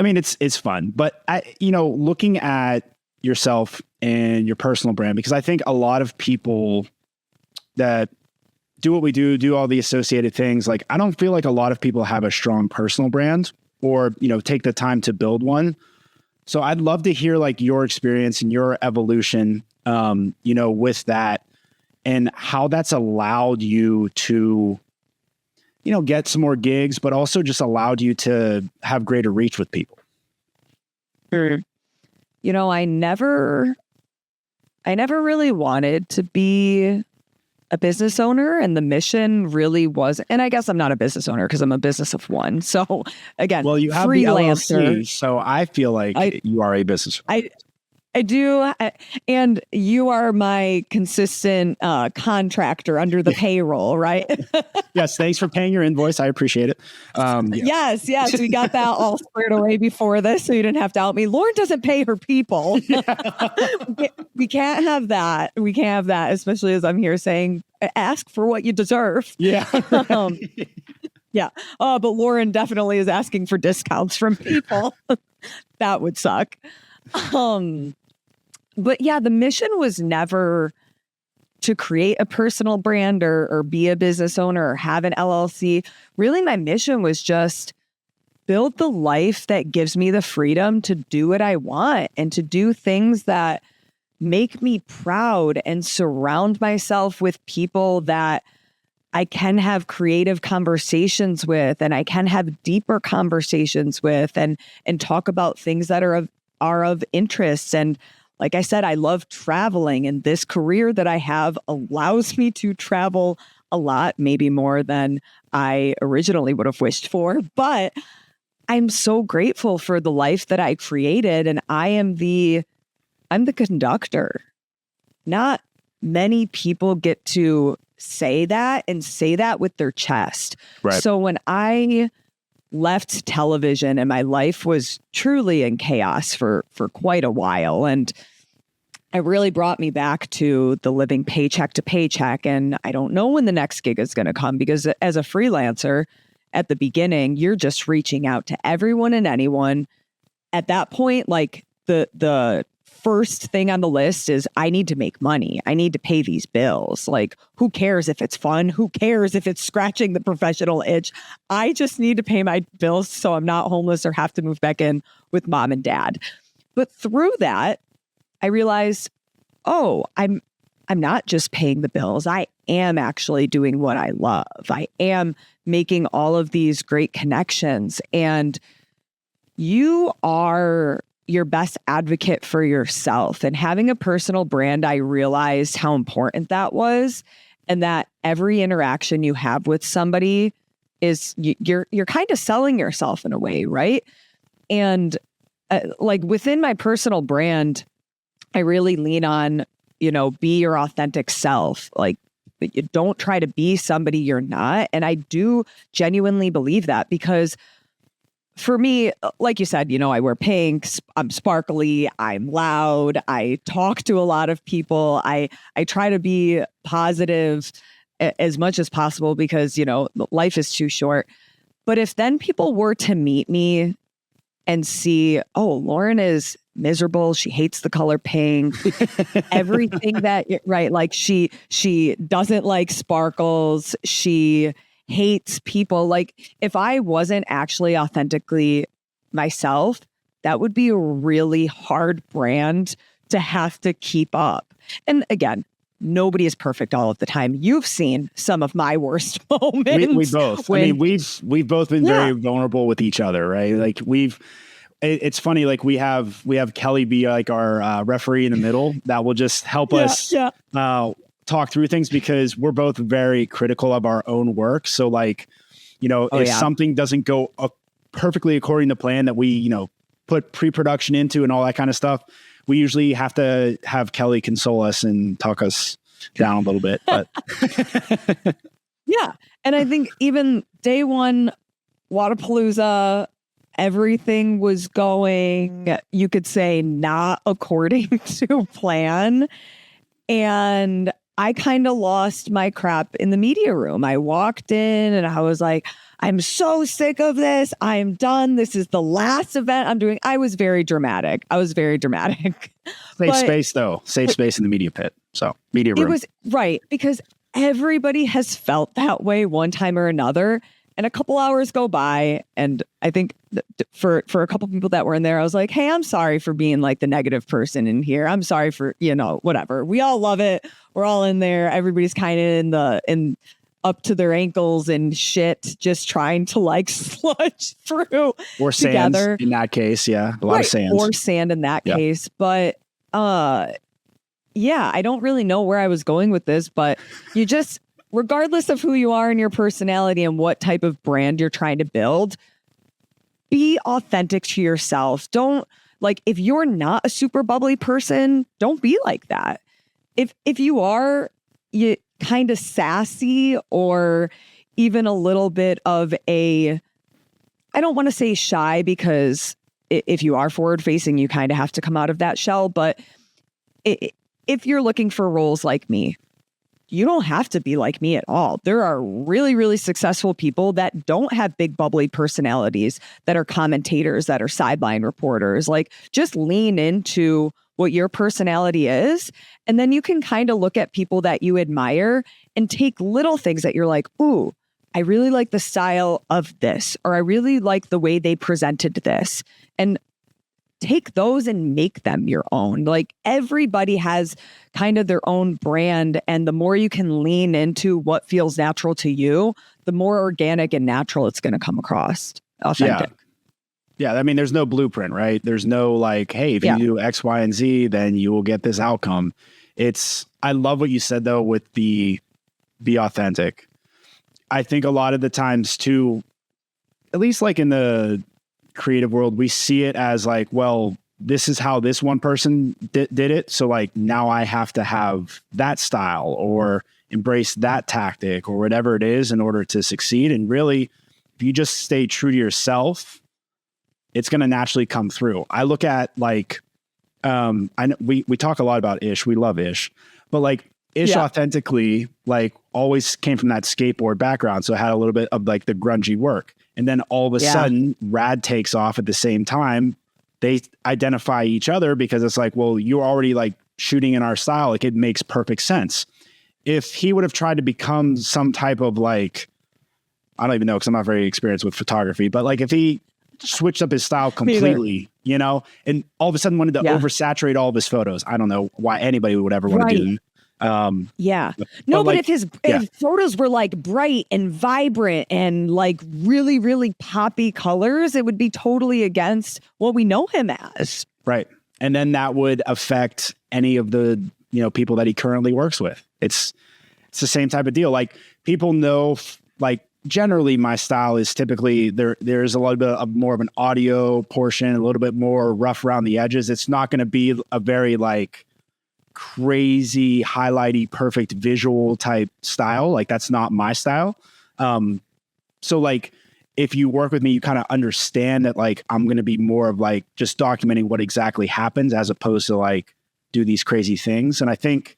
mean, it's fun, but looking at yourself and your personal brand, because I think a lot of people that do what we do all the associated things. Like, I don't feel like a lot of people have a strong personal brand or, take the time to build one. So I'd love to hear like your experience and your evolution, with that and how that's allowed you to, get some more gigs, but also just allowed you to have greater reach with people. I never really wanted to be a business owner, and the mission really was, and I guess I'm not a business owner because I'm a business of one. So again, Well, you have freelancer. the LLC, so I feel like you are a business owner. I do. And you are my consistent contractor under the payroll, right? Yes. Thanks for paying your invoice. I appreciate it. Yes. We got that all squared away before this, so you didn't have to out me. Lauren doesn't pay her people. We can't have that. We can't have that, especially as I'm here saying, ask for what you deserve. Yeah. Yeah. But Lauren definitely is asking for discounts from people. That would suck. But yeah, the mission was never to create a personal brand or be a business owner or have an LLC. Really, my mission was just build the life that gives me the freedom to do what I want and to do things that make me proud and surround myself with people that I can have creative conversations with, and I can have deeper conversations with, and talk about things that are of interest. And like I said, I love traveling, and this career that I have allows me to travel a lot, maybe more than I originally would have wished for. But I'm so grateful for the life that I created, and I'm the conductor. Not many people get to say that and say that with their chest. Right. So when I left television and my life was truly in chaos for quite a while, and it really brought me back to the living paycheck to paycheck. And I don't know when the next gig is going to come, because as a freelancer at the beginning, you're just reaching out to everyone and anyone. At that point, like the first thing on the list is I need to make money. I need to pay these bills. Like, who cares if it's fun? Who cares if it's scratching the professional itch? I just need to pay my bills so I'm not homeless or have to move back in with mom and dad. But through that, I realized, oh, I'm not just paying the bills. I am actually doing what I love. I am making all of these great connections. And you are your best advocate for yourself. And having a personal brand, I realized how important that was, and that every interaction you have with somebody is you're kind of selling yourself in a way, right? And like within my personal brand, I really lean on, be your authentic self. Like, you don't try to be somebody you're not. And I do genuinely believe that, because for me, like you said, I wear pink, I'm sparkly, I'm loud, I talk to a lot of people. I try to be positive as much as possible, because, life is too short. But if then people were to meet me and see, oh, Lauren is miserable, she hates the color pink, everything that, right, like she doesn't like sparkles, she hates people. Like, if I wasn't actually authentically myself, that would be a really hard brand to have to keep up. And again, nobody is perfect all of the time. You've seen some of my worst moments. We both. We've both been very vulnerable with each other, right? Like it's funny. Like we have Kelly be like our referee in the middle that will just help us talk through things, because we're both very critical of our own work. So like, if something doesn't go perfectly according to plan that we, put pre-production into and all that kind of stuff, we usually have to have Kelly console us and talk us down a little bit. But yeah. And I think even day one, Wadapalooza, everything was going, you could say, not according to plan. And I kind of lost my crap in the media room. I walked in and I was like, I'm so sick of this. I'm done. This is the last event I'm doing. I was very dramatic. Safe space, though. Safe space in the media pit. So media room. It was right, because everybody has felt that way one time or another. And a couple hours go by, and I think for a couple people that were in there, I was like, hey, I'm sorry for being like the negative person in here. I'm sorry for, whatever. We all love it. We're all in there. Everybody's kind of in up to their ankles in shit, just trying to like sludge through or together. Sands in that case. Yeah. A lot of sands. Or sand in that case. But yeah, I don't really know where I was going with this, but you just, regardless of who you are and your personality and what type of brand you're trying to build, be authentic to yourself. Don't, like, if you're not a super bubbly person, don't be like that. If you are, you kind of sassy or even a little bit of a, I don't want to say shy, because if you are forward facing, you kind of have to come out of that shell. But if you're looking for roles like me, you don't have to be like me at all. There are really, really successful people that don't have big bubbly personalities, that are commentators, that are sideline reporters. Like, just lean into what your personality is. And then you can kind of look at people that you admire and take little things that you're like, ooh, I really like the style of this, or I really like the way they presented this. And take those and make them your own. Like, everybody has kind of their own brand. And the more you can lean into what feels natural to you, the more organic and natural it's going to come across. Authentic. Yeah. I mean, there's no blueprint, right? There's no like, hey, if you do X, Y, and Z, then you will get this outcome. I love what you said though, with be authentic. I think a lot of the times too, at least like in the creative world, we see it as like, well, this is how this one person did it. So like, now I have to have that style or embrace that tactic or whatever it is in order to succeed. And really, if you just stay true to yourself, it's going to naturally come through. I look at like, I know we talk a lot about Ish. We love Ish, but like Ish authentically, like, always came from that skateboard background. So it had a little bit of like the grungy work. And then all of a sudden, Rad takes off at the same time. They identify each other because it's like, well, you're already like shooting in our style. Like, it makes perfect sense. If he would have tried to become some type of like, I don't even know, because I'm not very experienced with photography, but like if he switched up his style completely, you know, and all of a sudden wanted to oversaturate all of his photos. I don't know why anybody would ever want to do that. But like, if his photos were like bright and vibrant and like really, really poppy colors, it would be totally against what we know him as. Right. And then that would affect any of the, you know, people that he currently works with. It's the same type of deal. Like, people know, like, generally my style is typically there's a little bit of more of an audio portion, a little bit more rough around the edges. It's not going to be a very like crazy highlighty perfect visual type style. Like, that's not my style. So like, if you work with me, you kind of understand that like I'm going to be more of like just documenting what exactly happens as opposed to like do these crazy things. And I think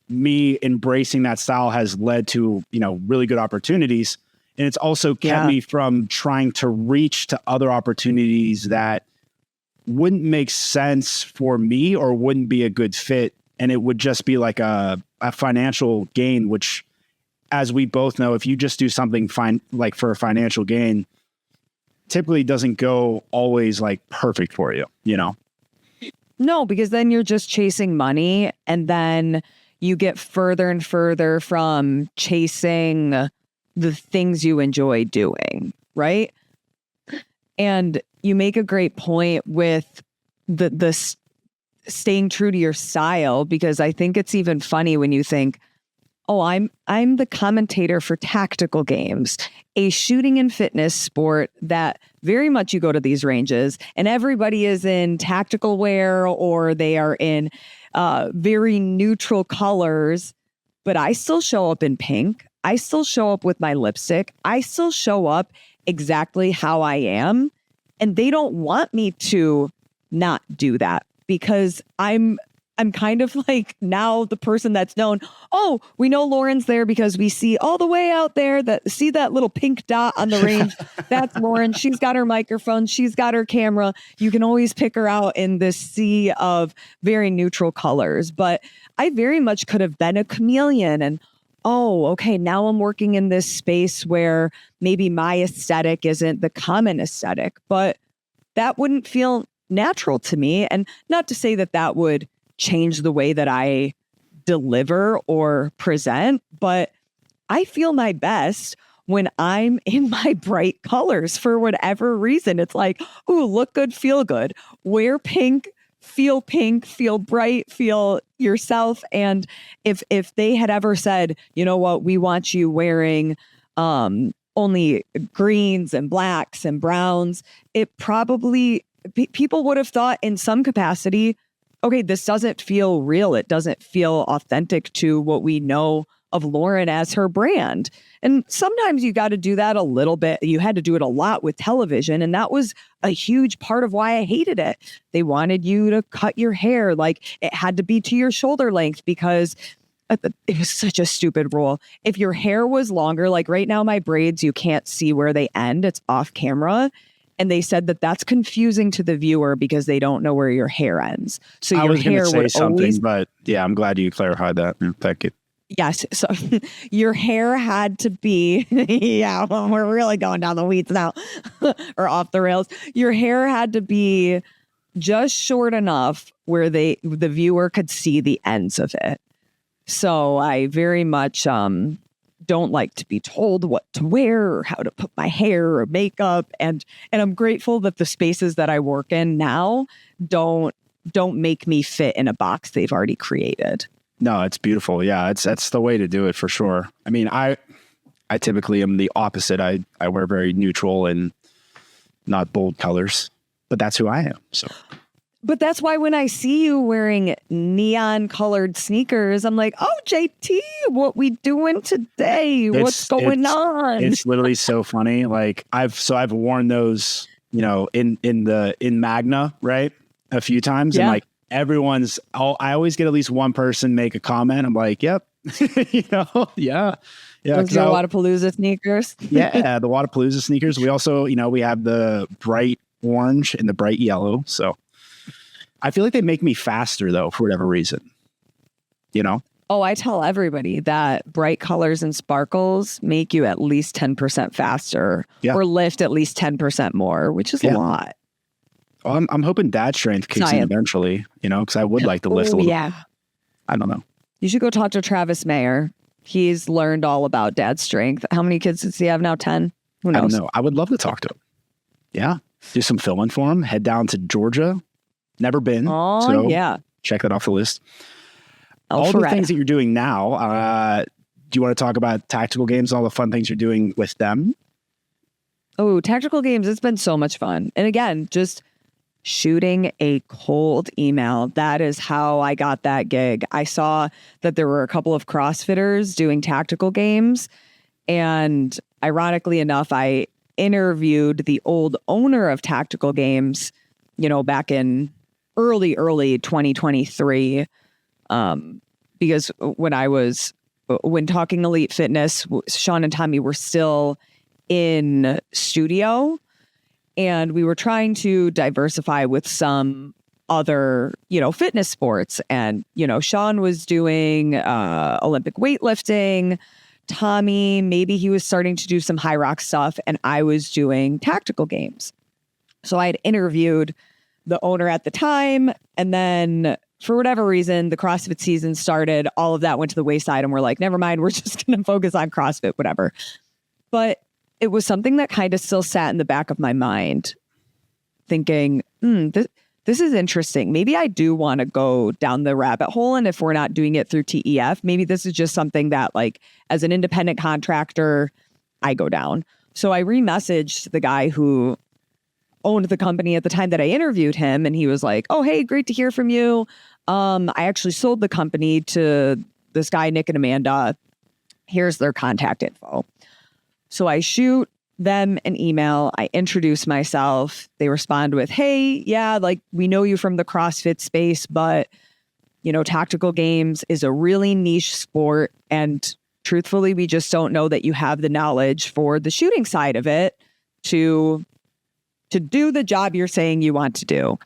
me embracing that style has led to, you know, really good opportunities. And it's also kept me from trying to reach to other opportunities that wouldn't make sense for me or wouldn't be a good fit. And it would just be like a financial gain, which, as we both know, if you just do something like for a financial gain, typically doesn't go always like perfect for you, you know? No, because then you're just chasing money, and then you get further and further from chasing the things you enjoy doing, right? And you make a great point with the staying true to your style, because I think it's even funny when you think, oh, I'm the commentator for tactical games, a shooting and fitness sport that very much you go to these ranges and everybody is in tactical wear or they are in very neutral colors, but I still show up in pink. I still show up with my lipstick. I still show up exactly how I am. And they don't want me to not do that, because I'm kind of like now the person that's known. Oh, we know Lauren's there because we see all the way out there see that little pink dot on the range. That's Lauren. She's got her microphone. She's got her camera. You can always pick her out in this sea of very neutral colors. But I very much could have been a chameleon and, oh, okay, now I'm working in this space where maybe my aesthetic isn't the common aesthetic, but that wouldn't feel natural to me. And not to say that that would change the way that I deliver or present, but I feel my best when I'm in my bright colors for whatever reason. It's like, ooh, look good, feel good. Wear pink, feel pink, feel bright, feel yourself. And if they had ever said, you know what, we want you wearing only greens and blacks and browns, it probably, people would have thought in some capacity, okay, this doesn't feel real. It doesn't feel authentic to what we know of Lauren as her brand. And sometimes you got to do that a little bit. You had to do it a lot with television. And that was a huge part of why I hated it. They wanted you to cut your hair. Like it had to be to your shoulder length because it was such a stupid rule. If your hair was longer, like right now, my braids, you can't see where they end. It's off camera. And they said that that's confusing to the viewer because they don't know where your hair ends. So your hair would always, but yeah, I'm glad you clarified that. Thank you. Yes. So your hair had to be, yeah, well, we're really going down the weeds now or off the rails. Your hair had to be just short enough where the viewer could see the ends of it. So I very much don't like to be told what to wear or how to put my hair or makeup. And I'm grateful that the spaces that I work in now don't make me fit in a box they've already created. No, it's beautiful. Yeah, that's the way to do it for sure. I mean, I typically am the opposite. I wear very neutral and not bold colors, but that's who I am. So, but that's why when I see you wearing neon colored sneakers, I'm like, oh, JT, what we doing today? What's going on? It's literally so funny. Like I've worn those, you know, in Magna, right? A few times. Yeah. And like, I always get at least one person make a comment. I'm like, yep, you know, yeah. Those are Wadapalooza sneakers. Yeah, the Wadapalooza sneakers. We also, you know, we have the bright orange and the bright yellow. So I feel like they make me faster though, for whatever reason, you know? Oh, I tell everybody that bright colors and sparkles make you at least 10% faster or lift at least 10% more, which is a lot. Well, I'm hoping dad strength kicks in eventually, you know, because I would like to lift a little. Yeah. I don't know. You should go talk to Travis Mayer. He's learned all about dad strength. How many kids does he have now? 10? Who knows? I don't know. I would love to talk to him. Yeah. Do some filming for him. Head down to Georgia. Never been. Oh, so yeah. Check that off the list. All the things that you're doing now, do you want to talk about tactical games, all the fun things you're doing with them? Oh, tactical games. It's been so much fun. And again, just shooting a cold email. That is how I got that gig. I saw that there were a couple of CrossFitters doing tactical games. And ironically enough, I interviewed the old owner of tactical games, you know, back in early 2023. Because when talking Elite Fitness, Sean and Tommy were still in studio. And we were trying to diversify with some other, you know, fitness sports. And, you know, Sean was doing Olympic weightlifting. Tommy, maybe he was starting to do some high rock stuff. And I was doing tactical games. So I had interviewed the owner at the time. And then for whatever reason, the CrossFit season started. All of that went to the wayside. And we're like, never mind. We're just going to focus on CrossFit, whatever. But it was something that kind of still sat in the back of my mind, thinking, this is interesting. Maybe I do want to go down the rabbit hole. And if we're not doing it through TEF, maybe this is just something that, like, as an independent contractor, I go down. So I remessaged the guy who owned the company at the time that I interviewed him. And he was like, oh, hey, great to hear from you. I actually sold the company to this guy, Nick and Amanda. Here's their contact info. So I shoot them an email. I introduce myself. They respond with, hey, yeah, like we know you from the CrossFit space, but, you know, tactical games is a really niche sport. And truthfully, we just don't know that you have the knowledge for the shooting side of it to do the job you're saying you want to do.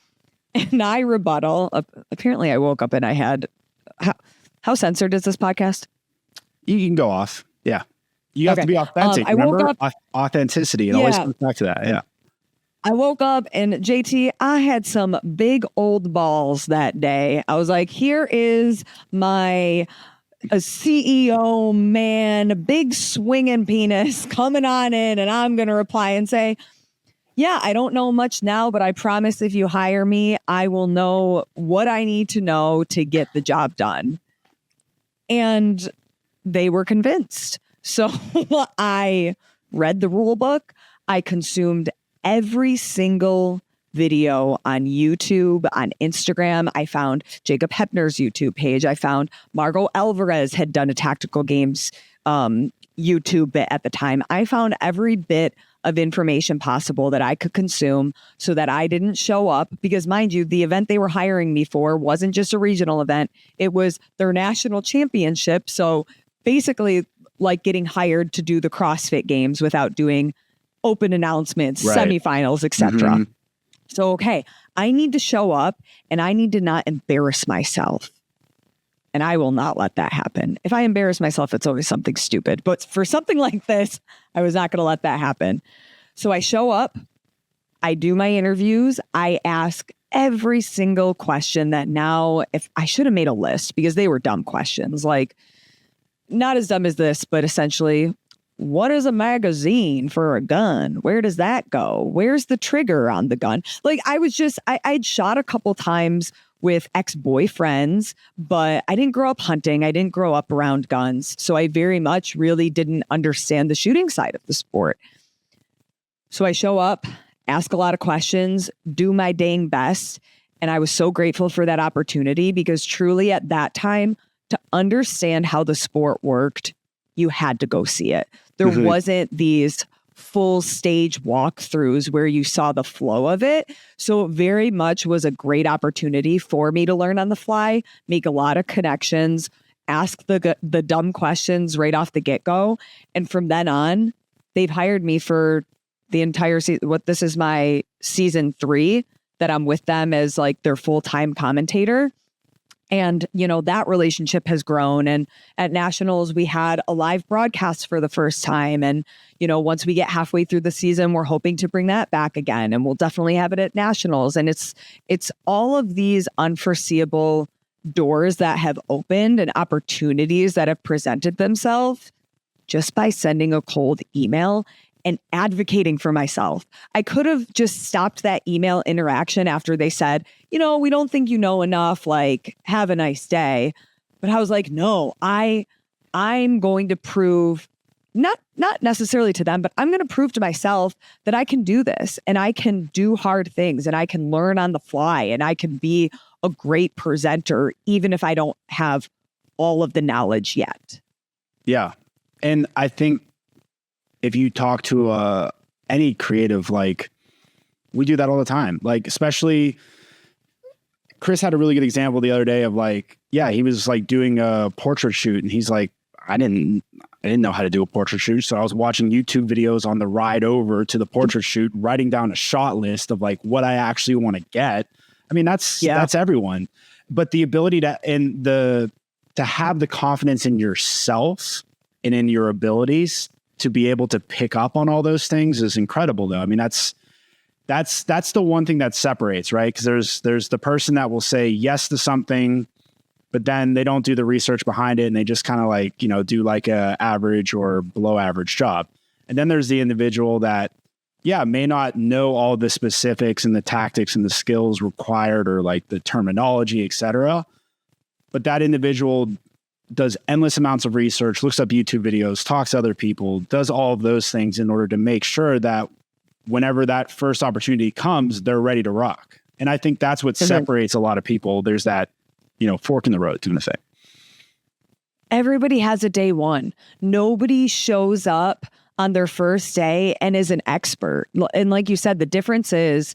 And I rebuttal. Apparently, I woke up and I had, how censored is this podcast? You can go off. Yeah. You have to be authentic. I woke up, authenticity. It always comes back to that. Yeah. I woke up and JT, I had some big old balls that day. I was like, here is my CEO man, big swinging penis coming on in. And I'm going to reply and say, yeah, I don't know much now, but I promise if you hire me, I will know what I need to know to get the job done. And they were convinced. So I read the rule book. I consumed every single video on YouTube, on Instagram. I found Jacob Hepner's YouTube page. I found Margot Alvarez had done a tactical games YouTube bit at the time. I found every bit of information possible that I could consume so that I didn't show up, because mind you, the event they were hiring me for wasn't just a regional event. It was their national championship. So basically like getting hired to do the CrossFit games without doing open announcements, Right. semifinals, etc. So, okay, I need to show up and I need to not embarrass myself. And I will not let that happen. If I embarrass myself, it's always something stupid. But for something like this, I was not going to let that happen. So I show up, I do my interviews, I ask every single question that now, if I should have made a list because they were dumb questions, like not as dumb as this, but essentially, what is a magazine for a gun? Where does that go? Where's the trigger on the gun? Like I'd shot a couple times with ex-boyfriends, but I didn't grow up hunting. I didn't grow up around guns. So I very much really didn't understand the shooting side of the sport. So I show up, ask a lot of questions, do my dang best. And I was so grateful for that opportunity because truly at that time, to understand how the sport worked, you had to go see it. There wasn't these full stage walkthroughs where you saw the flow of it. So it very much was a great opportunity for me to learn on the fly, make a lot of connections, ask the dumb questions right off the get-go. And from then on, they've hired me for the entire season. This is my season 3 that I'm with them as like their full-time commentator. And, you know, that relationship has grown. And at Nationals, we had a live broadcast for the first time. And, you know, once we get halfway through the season, we're hoping to bring that back again. And we'll definitely have it at Nationals. And it's all of these unforeseeable doors that have opened and opportunities that have presented themselves just by sending a cold email and advocating for myself. I could have just stopped that email interaction after they said, you know, we don't think you know enough, like, have a nice day. But I was like, no, I'm going to prove, not necessarily to them, but I'm going to prove to myself that I can do this and I can do hard things and I can learn on the fly and I can be a great presenter, even if I don't have all of the knowledge yet. Yeah. And I think if you talk to any creative, like we do that all the time, like especially Chris had a really good example the other day of like, yeah, he was like doing a portrait shoot and he's like, I didn't know how to do a portrait shoot. So I was watching YouTube videos on the ride over to the portrait shoot, writing down a shot list of like what I actually want to get. I mean, that's everyone, but the ability to have the confidence in yourself and in your abilities to be able to pick up on all those things is incredible though. I mean, that's the one thing that separates, right? Because there's the person that will say yes to something, but then they don't do the research behind it and they just kind of like, you know, do like a average or below average job. And then there's the individual that, yeah, may not know all the specifics and the tactics and the skills required or like the terminology, et cetera. But that individual does endless amounts of research, looks up YouTube videos, talks to other people, does all of those things in order to make sure that whenever that first opportunity comes, they're ready to rock. And I think that's what separates a lot of people. There's that, you know, fork in the road kind of thing. Everybody has a day one. Nobody shows up on their first day and is an expert. And like you said, the difference is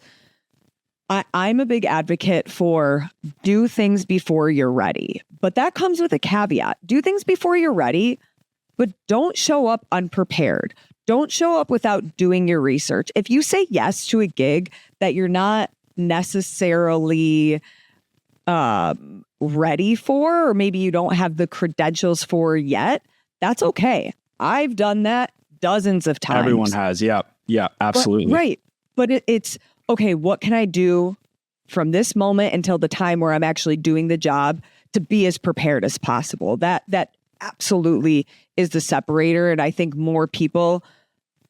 I'm a big advocate for do things before you're ready. But that comes with a caveat. Do things before you're ready, but don't show up unprepared. Don't show up without doing your research. If you say yes to a gig that you're not necessarily ready for, or maybe you don't have the credentials for yet, that's okay. I've done that dozens of times. Everyone has. Yeah. Yeah, absolutely. But, right. But it's okay. What can I do from this moment until the time where I'm actually doing the job to be as prepared as possible? That absolutely is the separator. And I think more people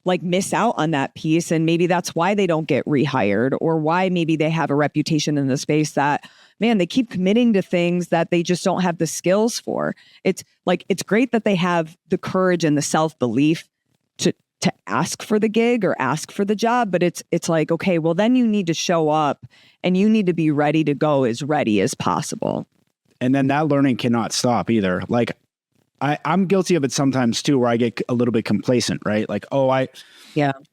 like miss out on that piece. And maybe that's why they don't get rehired, or why maybe they have a reputation in the space that, man, they keep committing to things that they just don't have the skills for. It's like, it's great that they have the courage and the self-belief to ask for the gig or ask for the job, but it's like, okay, well then you need to show up and you need to be ready to go as ready as possible. And then that learning cannot stop either. Like I'm guilty of it sometimes too, where I get a little bit complacent, right? Like, oh, I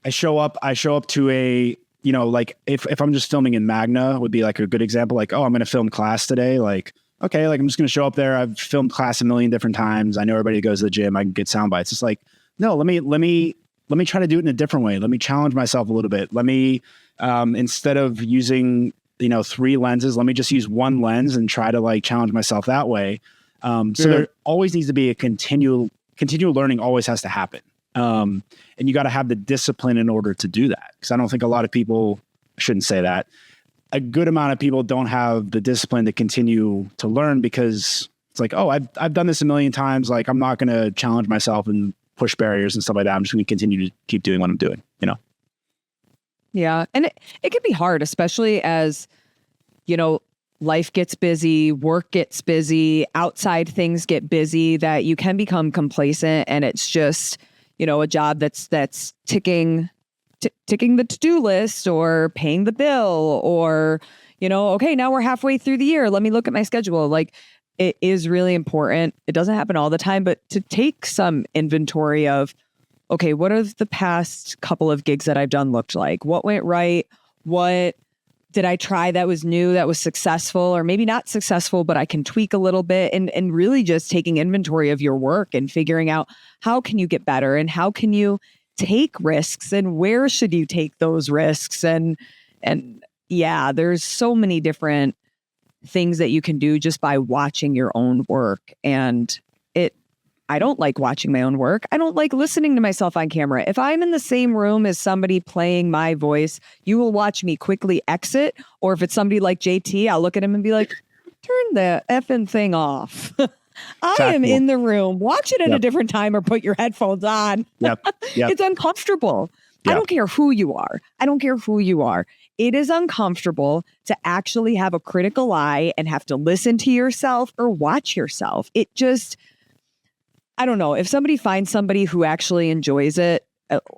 show up to a, you know, like if I'm just filming in Magna would be like a good example. Like, oh, I'm going to film class today. Like, okay, like I'm just going to show up there. I've filmed class a million different times. I know everybody goes to the gym. I can get sound bites. It's like, no, let me try to do it in a different way. Let me challenge myself a little bit. Let me, instead of using, you know, 3 lenses, let me just use 1 lens and try to like challenge myself that way. So there always needs to be a continual learning always has to happen. And you got to have the discipline in order to do that. Cause I don't think a lot of people, I shouldn't say that, a good amount of people don't have the discipline to continue to learn, because it's like, oh, I've done this a million times. Like I'm not going to challenge myself and push barriers and stuff like that. I'm just going to continue to keep doing what I'm doing, you know? Yeah. And it can be hard, especially as, you know, life gets busy, work gets busy, outside things get busy, that you can become complacent, and it's just, you know, a job that's ticking the to-do list or paying the bill, or, you know, okay, now we're halfway through the year. Let me look at my schedule. Like, it is really important. It doesn't happen all the time, but to take some inventory of, okay, what are the past couple of gigs that I've done looked like? What went right? What did I try that was new, that was successful, or maybe not successful, but I can tweak a little bit, and really just taking inventory of your work and figuring out how can you get better and how can you take risks and where should you take those risks? And yeah, there's so many different things that you can do just by watching your own work. And I don't like watching my own work. I don't like listening to myself on camera. If I'm in the same room as somebody playing my voice, you will watch me quickly exit. Or if it's somebody like JT, I'll look at him and be like, turn the effing thing off. I am in the room. Watch it at a different time or put your headphones on. It's uncomfortable. I don't care who you are. It is uncomfortable to actually have a critical eye and have to listen to yourself or watch yourself. It just, I don't know. If somebody finds somebody who actually enjoys it,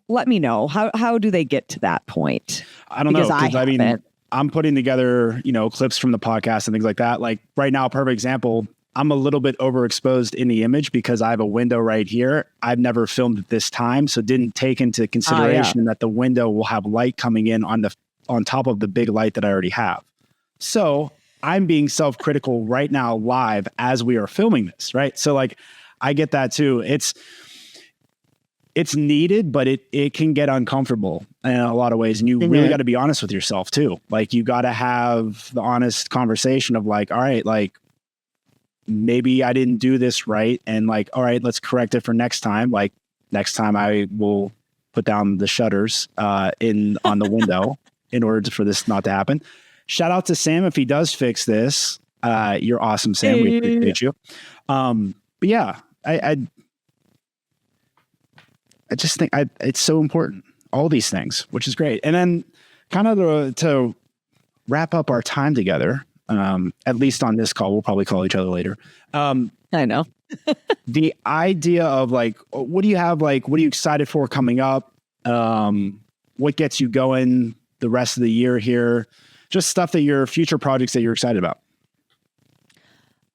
let me know. How do they get to that point? I don't know. Because I mean, I'm putting together, you know, clips from the podcast and things like that. Like right now, perfect example, I'm a little bit overexposed in the image because I have a window right here. I've never filmed at this time, so didn't take into consideration that the window will have light coming in on top of the big light that I already have. So I'm being self-critical right now live as we are filming this, right? So like, I get that too. It's needed, but it can get uncomfortable in a lot of ways. And you really got to be honest with yourself too. Like you got to have the honest conversation of like, all right, like maybe I didn't do this right. And like, all right, let's correct it for next time. Like next time I will put down the shutters on the window in order for this not to happen. Shout out to Sam if he does fix this. You're awesome, Sam. We appreciate you. But yeah, I just think it's so important, all these things, which is great. And then kind of to wrap up our time together, at least on this call, we'll probably call each other later. I know. The idea of like, what do you have? Like, what are you excited for coming up? What gets you going the rest of the year here? Just stuff that your future projects that you're excited about.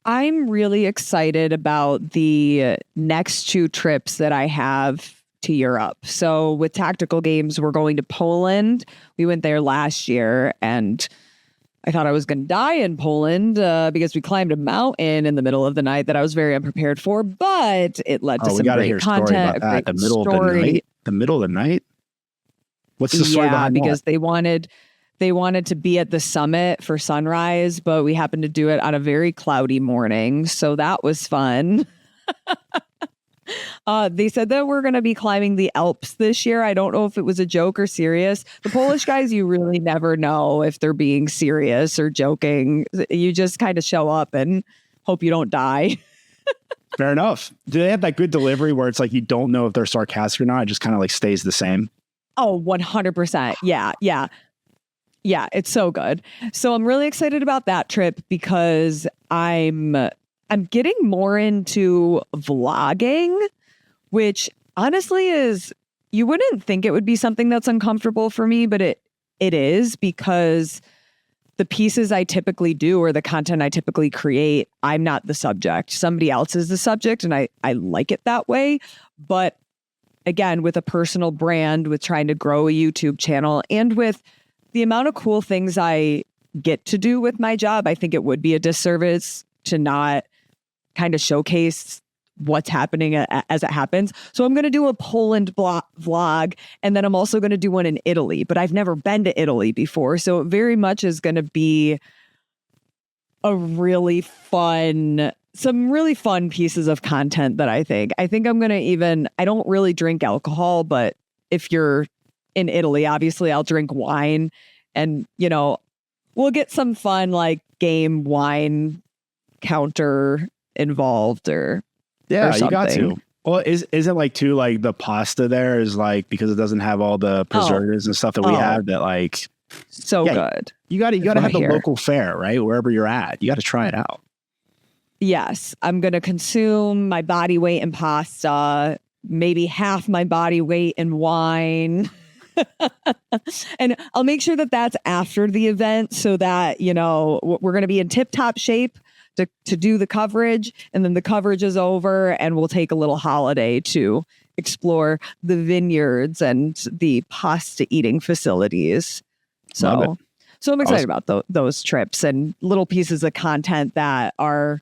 I'm really excited about the next 2 trips that I have to Europe. So with Tactical Games, we're going to Poland. We went there last year and I thought I was going to die in Poland because we climbed a mountain in the middle of the night that I was very unprepared for, but it led to some great content. About that. The middle of the night? The middle of the night? What's the story behind that? Because they wanted to be at the summit for sunrise, but we happened to do it on a very cloudy morning. So that was fun. They said that we're going to be climbing the Alps this year. I don't know if it was a joke or serious. The Polish guys, you really never know if they're being serious or joking. You just kind of show up and hope you don't die. Fair enough. Do they have that good delivery where it's like you don't know if they're sarcastic or not? It just kind of like stays the same. Oh, 100%. Yeah. Yeah. Yeah. It's so good. So I'm really excited about that trip because I'm getting more into vlogging, which honestly is, you wouldn't think it would be something that's uncomfortable for me, but it is, because the pieces I typically do or the content I typically create, I'm not the subject. Somebody else is the subject, and I like it that way. But again, with a personal brand, with trying to grow a YouTube channel, and with the amount of cool things I get to do with my job, I think it would be a disservice to not kind of showcase what's happening as it happens. So I'm going to do a Poland vlog, and then I'm also going to do one in Italy, but I've never been to Italy before. So it very much is going to be some really fun pieces of content that I think I'm going to I don't really drink alcohol, but if you're in Italy, obviously I'll drink wine, and, we'll get some fun like game wine counter involved or you got to. Well, is it like too, like the pasta there is like, because it doesn't have all the preservatives and stuff that we have, that like good. You got to have the local fare, right? Wherever you're at, you got to try it out. Yes, I'm going to consume my body weight in pasta, maybe half my body weight in wine. And I'll make sure that that's after the event so that, we're going to be in tip-top shape to do the coverage, and then the coverage is over and we'll take a little holiday to explore the vineyards and the pasta eating facilities. So I'm excited about those trips and little pieces of content that are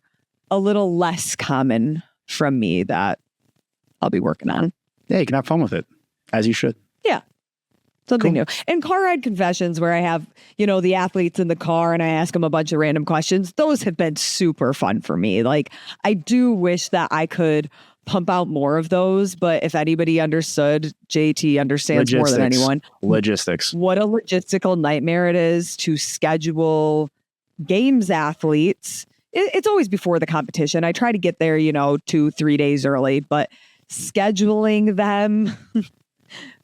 a little less common from me that I'll be working on. Yeah, you can have fun with it, as you should. Yeah. Something new. And car ride confessions, where I have, the athletes in the car and I ask them a bunch of random questions. Those have been super fun for me. Like, I do wish that I could pump out more of those, but if anybody understood, JT understands more than anyone. Logistics. What a logistical nightmare it is to schedule games athletes. It's always before the competition. I try to get there, 2-3 days early, but scheduling them,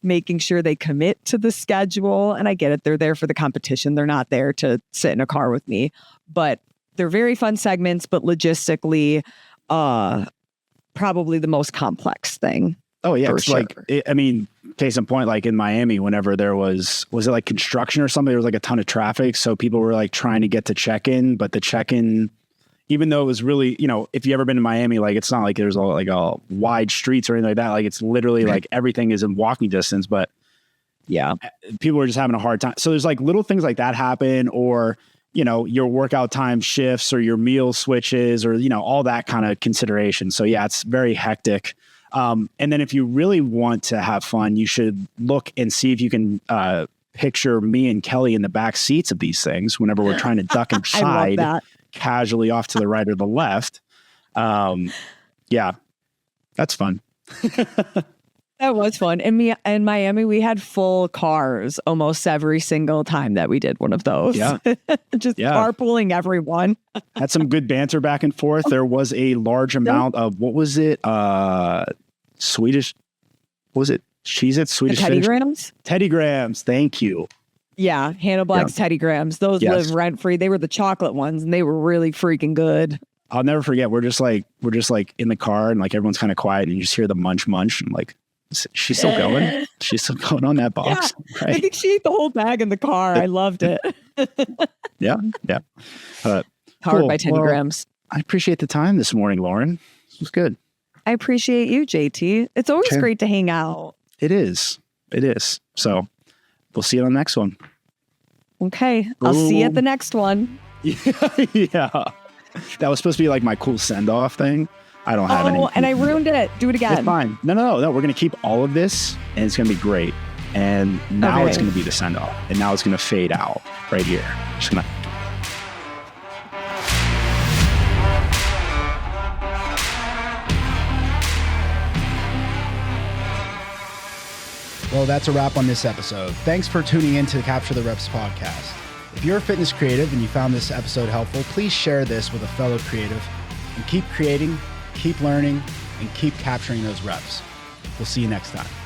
making sure they commit to the schedule. And I get it. They're there for the competition. They're not there to sit in a car with me, but they're very fun segments, but logistically, probably the most complex thing. Oh yeah. Sure. Case in point, like in Miami, whenever there was it like construction or something, there was like a ton of traffic. So people were like trying to get to check-in, but the check-in, even though it was really, if you ever been to Miami, like it's not like there's all like all wide streets or anything like that. Like it's literally like everything is in walking distance, but yeah, people were just having a hard time. So there's like little things like that happen, or, your workout time shifts or your meal switches, or, all that kind of consideration. So yeah, it's very hectic. And then if you really want to have fun, you should look and see if you can, picture me and Kelly in the back seats of these things whenever we're trying to duck inside. I love that. Casually off to the right or the left. Yeah, that's fun. That was fun. In Miami, we had full cars almost every single time that we did one of those. Yeah. Just carpooling everyone. Had some good banter back and forth. There was a large amount of, what was it? Swedish, what was it? Cheez-It, Swedish Teddy Grahams? Teddy Grahams, thank you. Yeah, Hannah Black's Teddy Grahams. Those live rent free. They were the chocolate ones, and they were really freaking good. I'll never forget. We're just like in the car, and like everyone's kind of quiet, and you just hear the munch. And like, she's still going. She's still going on that box. Yeah, right? I think she ate the whole bag in the car. I loved it. Yeah. Powered by Teddy Grahams. I appreciate the time this morning, Lauren. This was good. I appreciate you, JT. It's always great to hang out. It is. So we'll see you on the next one. Okay. I'll see you at the next one. Yeah. That was supposed to be like my cool send-off thing. I don't have any. Oh, and I ruined it. Do it again. It's fine. No. We're going to keep all of this, and it's going to be great. And now it's going to be the send-off. And now it's going to fade out right here. Just going to... Well, that's a wrap on this episode. Thanks for tuning in to the Capture the Reps podcast. If you're a fitness creative and you found this episode helpful, please share this with a fellow creative and keep creating keep learning, and keep capturing those reps. We'll see you next time.